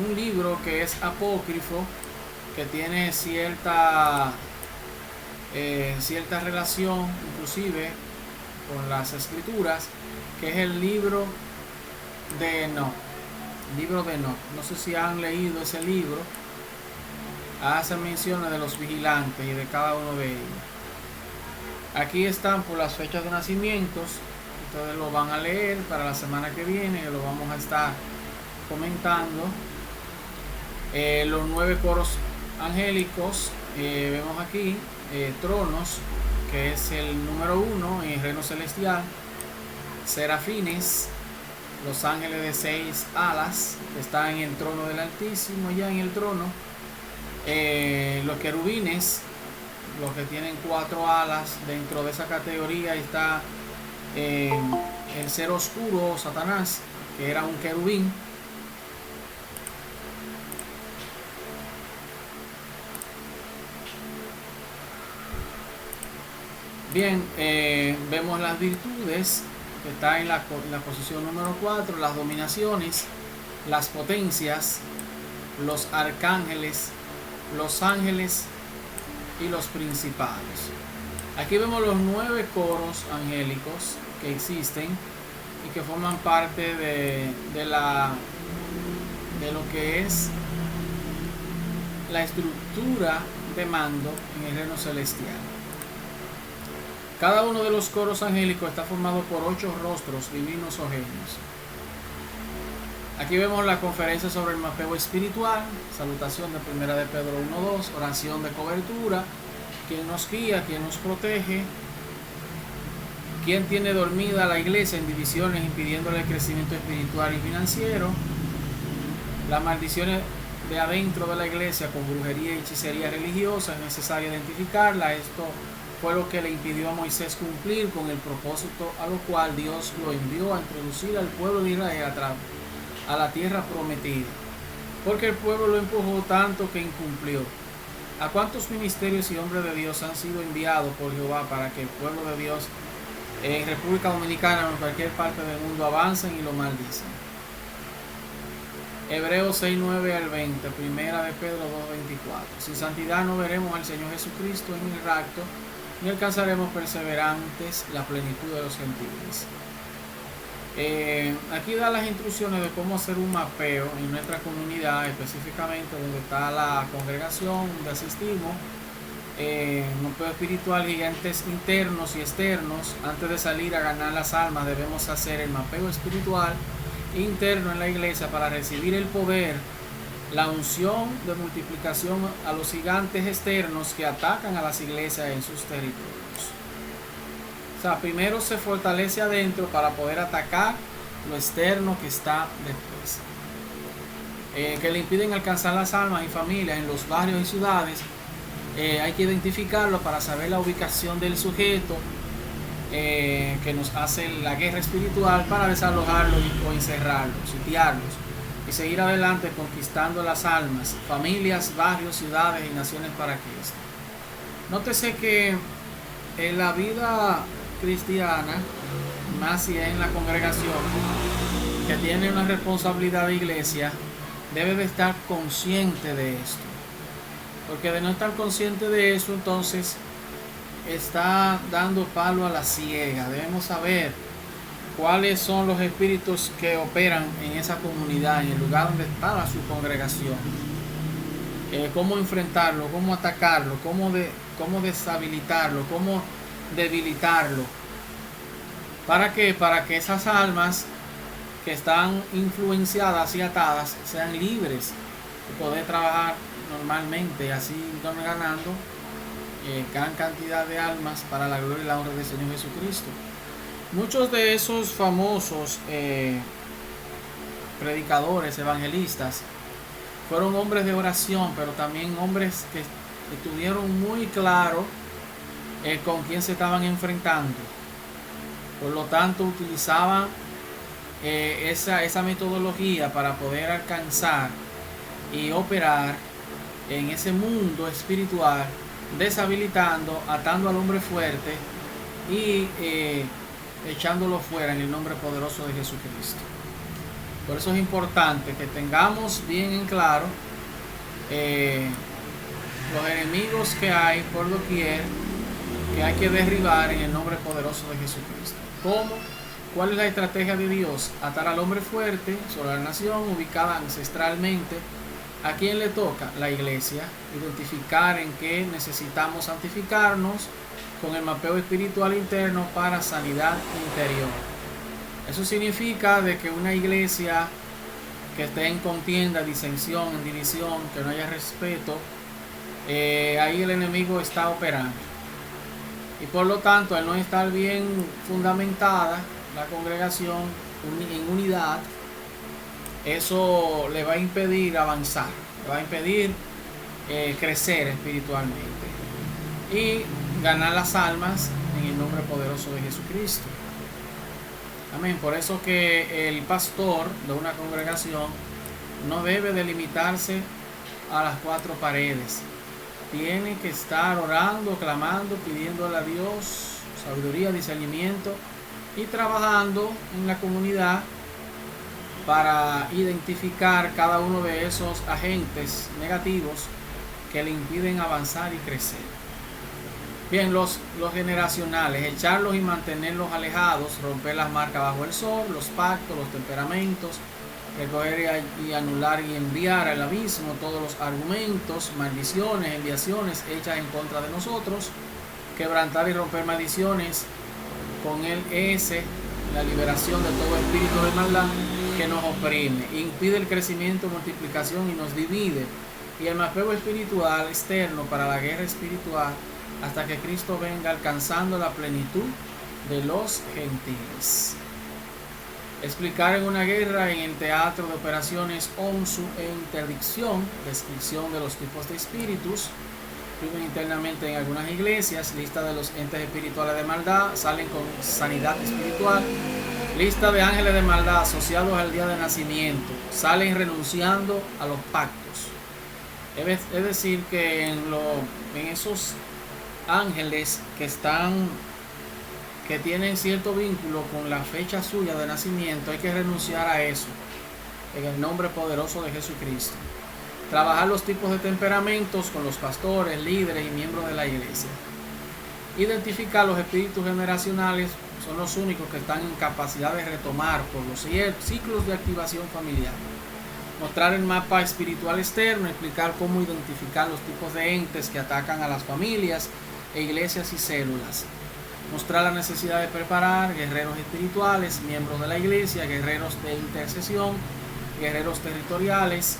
un libro que es apócrifo, que tiene cierta relación inclusive con las escrituras, que es el libro de Enoc. No sé si han leído ese libro. Hace menciones de los vigilantes y de cada uno de ellos. Aquí están por las fechas de nacimientos. Ustedes lo van a leer para la semana que viene, lo vamos a estar comentando. Los 9 coros angélicos, vemos aquí tronos, que es el número 1 en el reino celestial. Serafines, los ángeles de 6 alas, que están en el trono del Altísimo, ya en el trono. Los querubines, los que tienen 4 alas. Dentro de esa categoría está el ser oscuro, Satanás, que era un querubín. Bien, vemos las virtudes, que está en la posición número 4, las dominaciones, las potencias, los arcángeles, los ángeles y los principados. Aquí vemos los 9 coros angélicos que existen y que forman parte de lo que es la estructura de mando en el reino celestial. Cada uno de los coros angélicos está formado por 8 rostros divinos o genios. Aquí vemos la conferencia sobre el mapeo espiritual, salutación de 1 de Pedro 1:2, oración de cobertura, quien nos guía, quien nos protege, quien tiene dormida la iglesia en divisiones impidiéndole el crecimiento espiritual y financiero, las maldiciones de adentro de la iglesia con brujería y hechicería religiosa, es necesario identificarla. Esto fue lo que le impidió a Moisés cumplir con el propósito a lo cual Dios lo envió a introducir al pueblo de Israel a la tierra prometida, porque el pueblo lo empujó tanto que incumplió. ¿A cuántos ministerios y hombres de Dios han sido enviados por Jehová para que el pueblo de Dios en República Dominicana o en cualquier parte del mundo avancen y lo maldicen? Hebreos 6:9 al 20, 1 de Pedro 2:24. Sin santidad no veremos al Señor Jesucristo en el rapto. y alcanzaremos perseverantes la plenitud de los gentiles. Aquí da las instrucciones de cómo hacer un mapeo en nuestra comunidad, específicamente donde está la congregación donde asistimos. Mapeo espiritual, gigantes internos y externos. Antes de salir a ganar las almas debemos hacer el mapeo espiritual interno en la iglesia para recibir el poder, la unción de multiplicación a los gigantes externos que atacan a las iglesias en sus territorios. O sea, primero se fortalece adentro para poder atacar lo externo que está después, que le impiden alcanzar las almas y familias en los barrios y ciudades. Hay que identificarlo para saber la ubicación del sujeto que nos hace la guerra espiritual, para desalojarlo o encerrarlos, sitiarlos y seguir adelante conquistando las almas, familias, barrios, ciudades y naciones para Cristo. Nótese que en la vida cristiana, más si es en la congregación, que tiene una responsabilidad de iglesia, debe de estar consciente de esto. Porque de no estar consciente de eso, entonces está dando palo a la ciega. Debemos saber cuáles son los espíritus que operan en esa comunidad, en el lugar donde está su congregación. Cómo enfrentarlo, cómo atacarlo, cómo deshabilitarlo, cómo debilitarlo. ¿Para qué? Para que esas almas que están influenciadas y atadas sean libres de poder trabajar normalmente, así ganando gran cantidad de almas para la gloria y la honra del Señor Jesucristo. Muchos de esos famosos predicadores, evangelistas, fueron hombres de oración, pero también hombres que tuvieron muy claro con quién se estaban enfrentando. Por lo tanto, utilizaban esa metodología para poder alcanzar y operar en ese mundo espiritual, deshabilitando, atando al hombre fuerte y echándolo fuera en el nombre poderoso de Jesucristo. Por eso es importante que tengamos bien en claro los enemigos que hay por doquier, que hay que derribar en el nombre poderoso de Jesucristo. ¿Cómo? ¿Cuál es la estrategia de Dios? Atar al hombre fuerte sobre la nación ubicada ancestralmente. ¿A quién le toca? La iglesia. Identificar en qué necesitamos santificarnos con el mapeo espiritual interno para sanidad interior. Eso significa de que una iglesia que esté en contienda, disensión, en división, que no haya respeto, ahí el enemigo está operando. Y por lo tanto, al no estar bien fundamentada la congregación en unidad, eso le va a impedir avanzar, le va a impedir crecer espiritualmente y ganar las almas en el nombre poderoso de Jesucristo. Amén. Por eso que el pastor de una congregación no debe de limitarse a las cuatro paredes. Tiene que estar orando, clamando, pidiéndole a Dios sabiduría, discernimiento y trabajando en la comunidad para identificar cada uno de esos agentes negativos que le impiden avanzar y crecer. Bien, los generacionales, echarlos y mantenerlos alejados, romper las marcas bajo el sol, los pactos, los temperamentos, recoger y anular y enviar al abismo todos los argumentos, maldiciones, enviaciones hechas en contra de nosotros, quebrantar y romper maldiciones con el la liberación de todo espíritu de maldad que nos oprime, impide el crecimiento, multiplicación y nos divide, y el mapeo espiritual externo para la guerra espiritual hasta que Cristo venga, alcanzando la plenitud de los gentiles. Explicar en una guerra en el teatro de operaciones ONSU e interdicción, descripción de los tipos de espíritus, viven internamente en algunas iglesias, lista de los entes espirituales de maldad, salen con sanidad espiritual, lista de ángeles de maldad asociados al día de nacimiento, salen renunciando a los pactos. Es decir, que en esos ángeles que tienen cierto vínculo con la fecha suya de nacimiento, hay que renunciar a eso en el nombre poderoso de Jesucristo. Trabajar los tipos de temperamentos con los pastores, líderes y miembros de la iglesia. Identificar los espíritus generacionales, son los únicos que están en capacidad de retomar por los ciclos de activación familiar. Mostrar el mapa espiritual externo, explicar cómo identificar los tipos de entes que atacan a las familias e iglesias y células. Mostrar la necesidad de preparar guerreros espirituales, miembros de la iglesia, guerreros de intercesión, guerreros territoriales.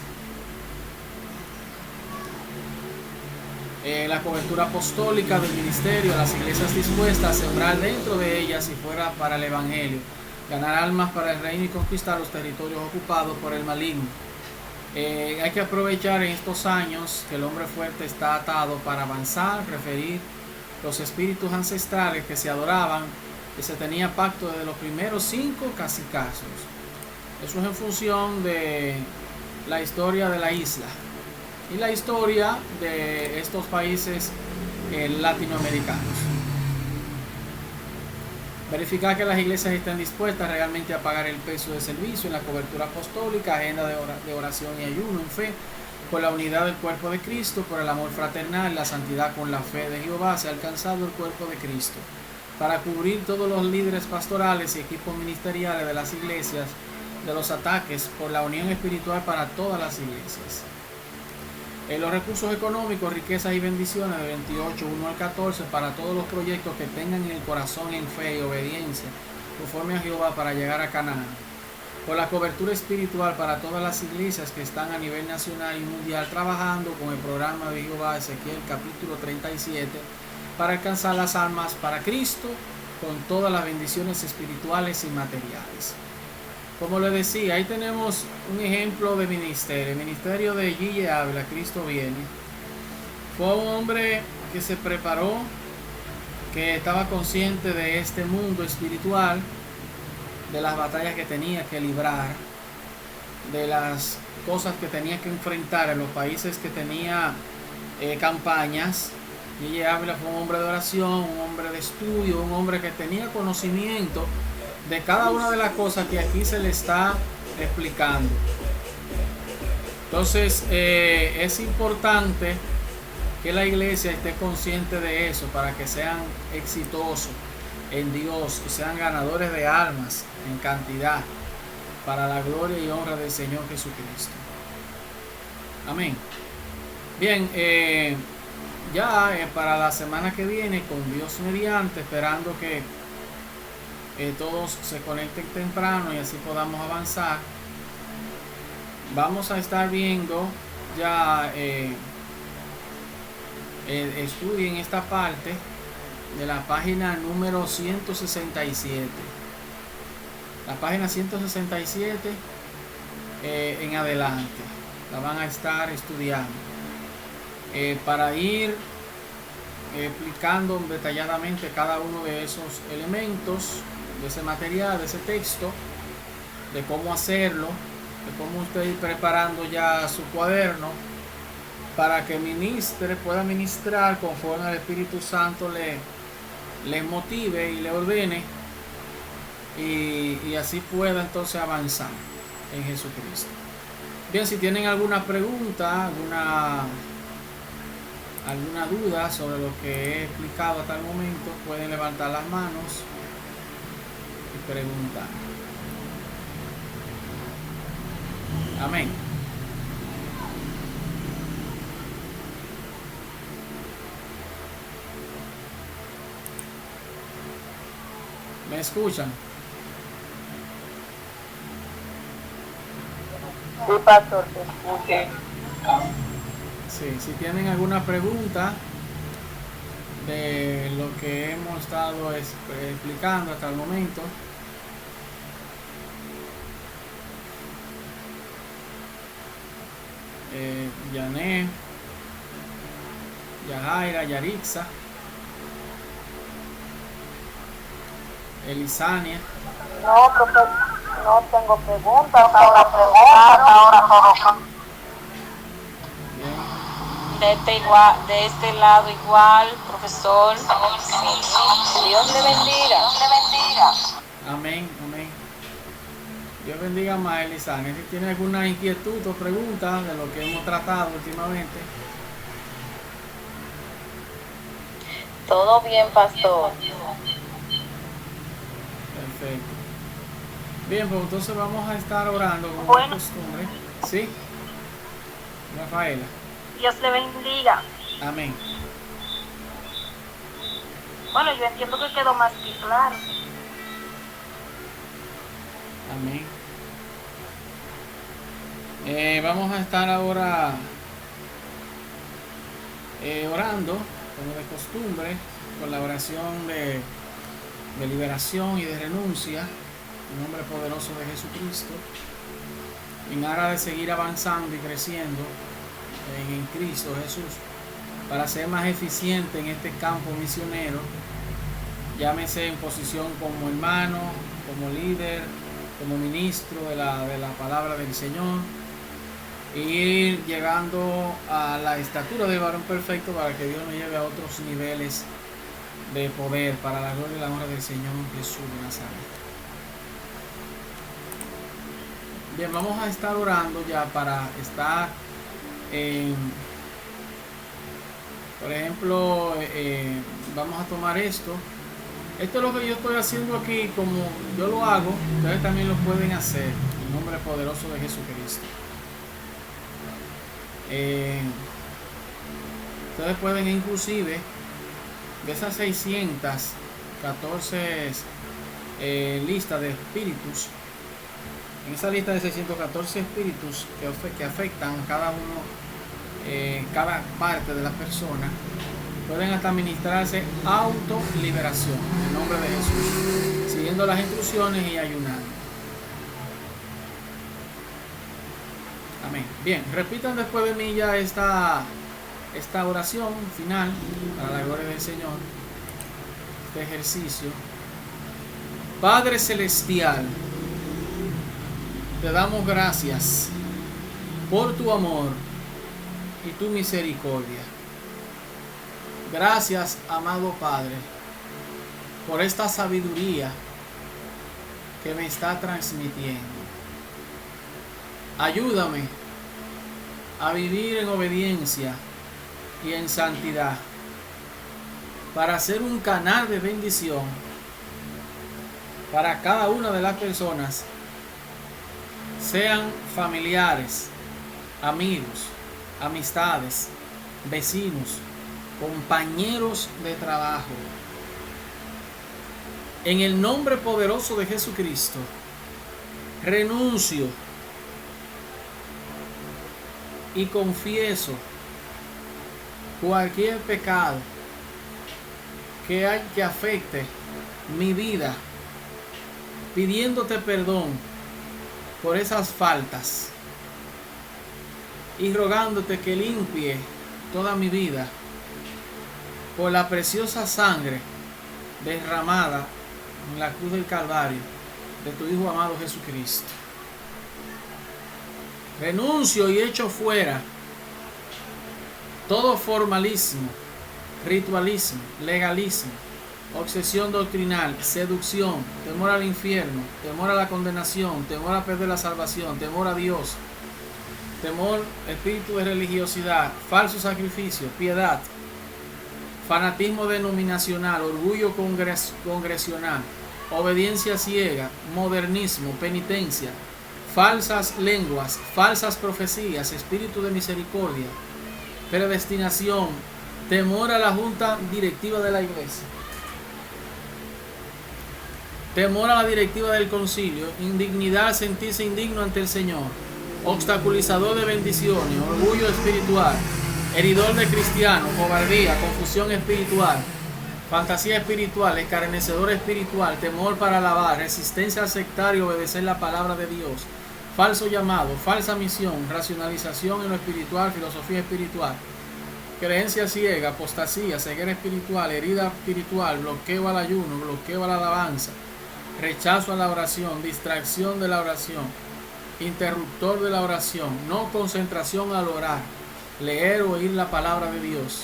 La cobertura apostólica del ministerio, las iglesias dispuestas a sembrar dentro de ellas y fuera para el evangelio, ganar almas para el reino y conquistar los territorios ocupados por el maligno. Hay que aprovechar en estos años que el hombre fuerte está atado para avanzar, referir los espíritus ancestrales que se adoraban, que se tenía pacto desde los primeros 5 cacicazos. Eso es en función de la historia de la isla y la historia de estos países latinoamericanos. Verificar que las iglesias estén dispuestas realmente a pagar el peso de servicio en la cobertura apostólica, agenda de oración y ayuno en fe, por la unidad del cuerpo de Cristo, por el amor fraternal, la santidad con la fe de Jehová, se ha alcanzado el cuerpo de Cristo. Para cubrir todos los líderes pastorales y equipos ministeriales de las iglesias de los ataques, por la unión espiritual para todas las iglesias. Los recursos económicos, riquezas y bendiciones de 28, 1 al 14 para todos los proyectos que tengan en el corazón en fe y obediencia conforme a Jehová para llegar a Canaán. Por la cobertura espiritual para todas las iglesias que están a nivel nacional y mundial trabajando con el programa de Jehová, Ezequiel capítulo 37, para alcanzar las almas para Cristo con todas las bendiciones espirituales y materiales. Como les decía, ahí tenemos un ejemplo de ministerio. El ministerio de G.J. Ávila, Cristo viene. Fue un hombre que se preparó, que estaba consciente de este mundo espiritual, de las batallas que tenía que librar, de las cosas que tenía que enfrentar en los países que tenía campañas. G.J. Ávila fue un hombre de oración, un hombre de estudio, un hombre que tenía conocimiento de cada una de las cosas que aquí se le está explicando. Entonces es importante que la iglesia esté consciente de eso para que sean exitosos en Dios y sean ganadores de almas en cantidad para la gloria y honra del Señor Jesucristo. Amén. Bien, ya para la semana que viene, con Dios mediante, esperando que todos se conecten temprano y así podamos avanzar, vamos a estar viendo ya estudien esta parte de la página número 167, la página 167 en adelante la van a estar estudiando para ir explicando detalladamente cada uno de esos elementos, de ese material, de ese texto, de cómo hacerlo, de cómo usted ir preparando ya su cuaderno para que pueda ministrar conforme al Espíritu Santo le motive y le ordene, y así pueda entonces avanzar en Jesucristo. Bien, si tienen alguna pregunta, alguna duda sobre lo que he explicado hasta el momento, pueden levantar las manos y preguntar. Amén. ¿Me escuchan? Sí, pastor, te escucho. Sí, si tienen alguna pregunta de lo que hemos estado explicando hasta el momento. Yané, Yajaira, Yarixa, Elisania. No, profesor, no tengo preguntas. Ahora De este lado igual, profesor. Dios le bendiga. Amén, amén. Dios bendiga más, Elisania. Si tiene alguna inquietud o pregunta de lo que hemos tratado últimamente. Todo bien, pastor. Perfecto. Bien, pues entonces vamos a estar orando como Bueno. de costumbre. ¿Sí? Rafaela. Dios le bendiga. Amén. Bueno, yo entiendo que quedó más que claro. Amén. Vamos a estar ahora orando, como de costumbre, con la oración de liberación y de renuncia, en nombre poderoso de Jesucristo, en aras de seguir avanzando y creciendo en Cristo Jesús, para ser más eficiente en este campo misionero, llámese en posición como hermano, como líder, como ministro de la palabra del Señor, y ir llegando a la estatura del varón perfecto para que Dios nos lleve a otros niveles de poder para la gloria y la honra del Señor Jesús de Nazaret. Bien, vamos a estar orando ya para estar por ejemplo, vamos a tomar esto. Esto es lo que yo estoy haciendo aquí, como yo lo hago, ustedes también lo pueden hacer, en nombre poderoso de Jesucristo. Ustedes pueden inclusive, de esas 614 listas de espíritus, en esa lista de 614 espíritus que afectan cada uno, cada parte de la persona, pueden hasta administrarse autoliberación en nombre de Jesús, siguiendo las instrucciones y ayunando. Amén. Bien, repitan después de mí ya esta oración final para la gloria del Señor, este ejercicio. Padre Celestial, te damos gracias por tu amor y tu misericordia. Gracias, amado Padre, por esta sabiduría que me está transmitiendo. Ayúdame a vivir en obediencia y en santidad para ser un canal de bendición para cada una de las personas, sean familiares, amigos, amistades, vecinos, compañeros de trabajo. En el nombre poderoso de Jesucristo, renuncio y confieso cualquier pecado que afecte mi vida, pidiéndote perdón por esas faltas y rogándote que limpie toda mi vida por la preciosa sangre derramada en la cruz del Calvario de tu Hijo amado Jesucristo. Renuncio y echo fuera todo formalismo, ritualismo, legalismo, obsesión doctrinal, seducción, temor al infierno, temor a la condenación, temor a perder la salvación, temor a Dios, temor, espíritu de religiosidad, falso sacrificio, piedad, fanatismo denominacional, orgullo congresional, obediencia ciega, modernismo, penitencia, falsas lenguas, falsas profecías, espíritu de misericordia, predestinación, temor a la junta directiva de la iglesia, temor a la directiva del concilio, indignidad, sentirse indigno ante el Señor, obstaculizador de bendiciones, orgullo espiritual, heridor de cristianos, cobardía, confusión espiritual, fantasía espiritual, escarnecedor espiritual, temor para alabar, resistencia al sectario, obedecer la palabra de Dios, falso llamado, falsa misión, racionalización en lo espiritual, filosofía espiritual, creencia ciega, apostasía, ceguera espiritual, herida espiritual, bloqueo al ayuno, bloqueo a la alabanza, rechazo a la oración, distracción de la oración, interruptor de la oración, no concentración al orar, leer o oír la palabra de Dios.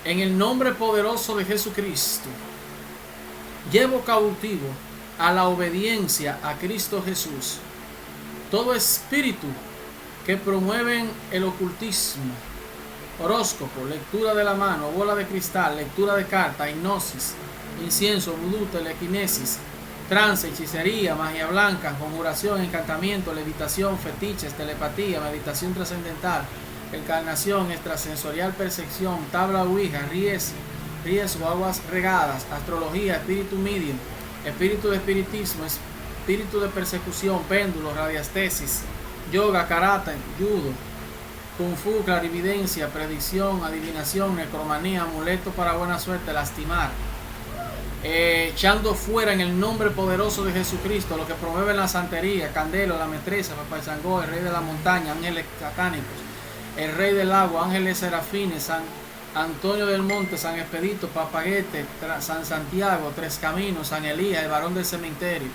En el nombre poderoso de Jesucristo, llevo cautivo a la obediencia a Cristo Jesús todo espíritu que promueven el ocultismo, horóscopo, lectura de la mano, bola de cristal, lectura de carta, hipnosis, incienso, vudú, telequinesis, trance, hechicería, magia blanca, conjuración, encantamiento, levitación, fetiches, telepatía, meditación trascendental, encarnación, extrasensorial, percepción, tabla ouija, riesgo, aguas regadas, astrología, espíritu medium, espíritu de espiritismo, espíritu de persecución, péndulo, radiestesis, yoga, karate, judo, kung fu, clarividencia, predicción, adivinación, necromanía, amuleto para buena suerte, lastimar, echando fuera en el nombre poderoso de Jesucristo lo que promueve la santería, Candelo, la metresa, Papá Sangó, el rey de la montaña, ángeles satánicos, el rey del agua, ángeles serafines, San Antonio del Monte, San Expedito, Papaguete, San Santiago, Tres Caminos, San Elías, el varón del cementerio,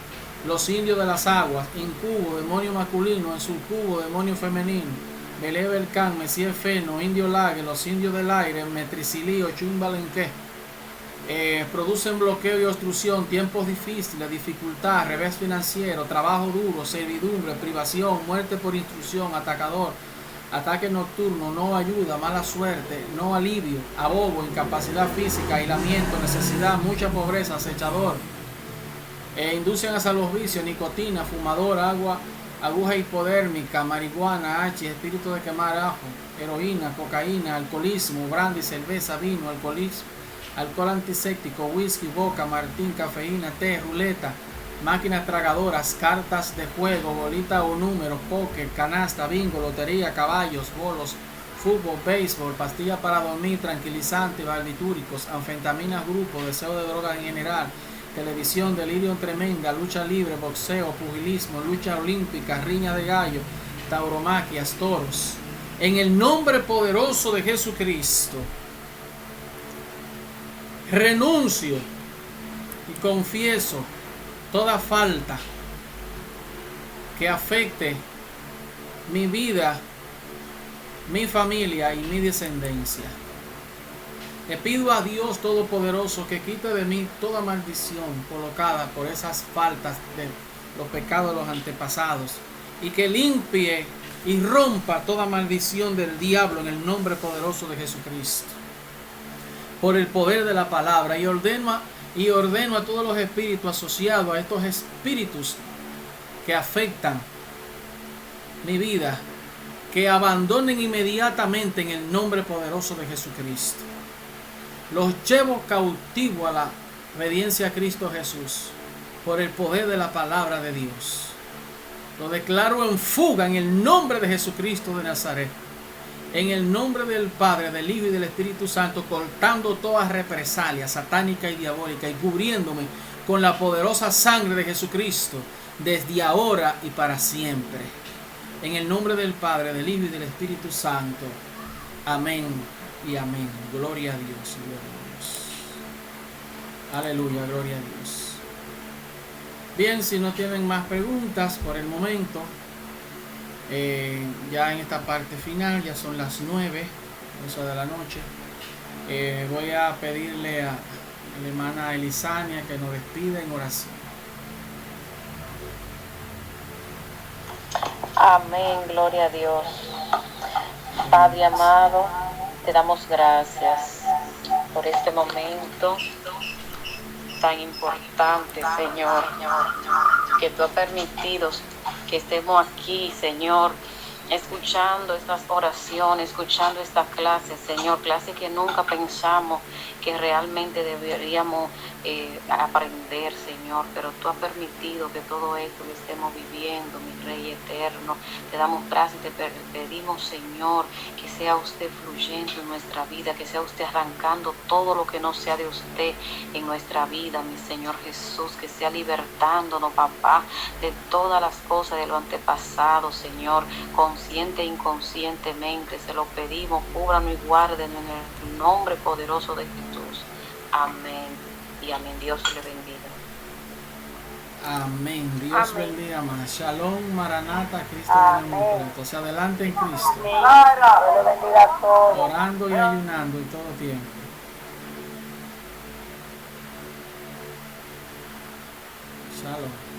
los indios de las aguas, incubo, demonio masculino, en sucubo, demonio femenino, Belebe el Can, Mesías Feno, Indio Lague, los indios del aire, Metricilío, Chumbalenque, producen bloqueo y obstrucción, tiempos difíciles, dificultad, revés financiero, trabajo duro, servidumbre, privación, muerte por instrucción, atacador, ataque nocturno, no ayuda, mala suerte, no alivio, abobo, incapacidad física, aislamiento, necesidad, mucha pobreza, acechador, inducen hacia los vicios, nicotina, fumador, agua, aguja hipodérmica, marihuana, espíritu de quemar ajo, heroína, cocaína, alcoholismo, brandy, cerveza, vino, alcoholismo, alcohol antiséptico, whisky, vodka, martín, cafeína, té, ruleta, máquinas tragadoras, cartas de juego, bolita o números, póker, canasta, bingo, lotería, caballos, bolos, fútbol, béisbol, pastillas para dormir, tranquilizantes, barbitúricos, anfetaminas, grupos, deseo de drogas en general, televisión, delirio tremenda, lucha libre, boxeo, pugilismo, lucha olímpica, riña de gallo, tauromaquias, toros. En el nombre poderoso de Jesucristo, renuncio y confieso toda falta que afecte mi vida, mi familia y mi descendencia. Le pido a Dios Todopoderoso que quite de mí toda maldición colocada por esas faltas de los pecados de los antepasados y que limpie y rompa toda maldición del diablo en el nombre poderoso de Jesucristo. Por el poder de la palabra y ordeno a todos los espíritus asociados a estos espíritus que afectan mi vida, que abandonen inmediatamente en el nombre poderoso de Jesucristo. Los llevo cautivos a la obediencia a Cristo Jesús por el poder de la palabra de Dios. Lo declaro en fuga en el nombre de Jesucristo de Nazaret. En el nombre del Padre, del Hijo y del Espíritu Santo, cortando toda represalia satánica y diabólica y cubriéndome con la poderosa sangre de Jesucristo desde ahora y para siempre. En el nombre del Padre, del Hijo y del Espíritu Santo. Amén y amén. Gloria a Dios. Gloria a Dios. Aleluya, gloria a Dios. Bien, si no tienen más preguntas por el momento, ya en esta parte final, ya son las 9 de la noche, voy a pedirle a la hermana Elisania que nos despida en oración. Amén, gloria a Dios. Padre amado, te damos gracias por este momento tan importante, Señor, que tú has permitido que estemos aquí, Señor, escuchando estas oraciones, escuchando estas clases, Señor, clases que nunca pensamos que realmente deberíamos aprender, Señor, pero tú has permitido que todo esto lo estemos viviendo, mi Rey eterno. Te damos gracias y te pedimos, Señor, que sea usted fluyendo en nuestra vida, que sea usted arrancando todo lo que no sea de usted en nuestra vida, mi Señor Jesús, que sea libertándonos, papá, de todas las cosas de lo antepasado, Señor, consciente e inconscientemente. Se lo pedimos, cúbranos y guárdenos en el nombre poderoso de Jesús. Amén y amén. Dios le bendiga. Amén. Dios Amén. bendiga más. Shalom, Maranata, Cristo Amén. viene muy pronto. Hacia adelante en Cristo. Dios le bendiga a todos. Orando y ayunando en todo tiempo. Shalom.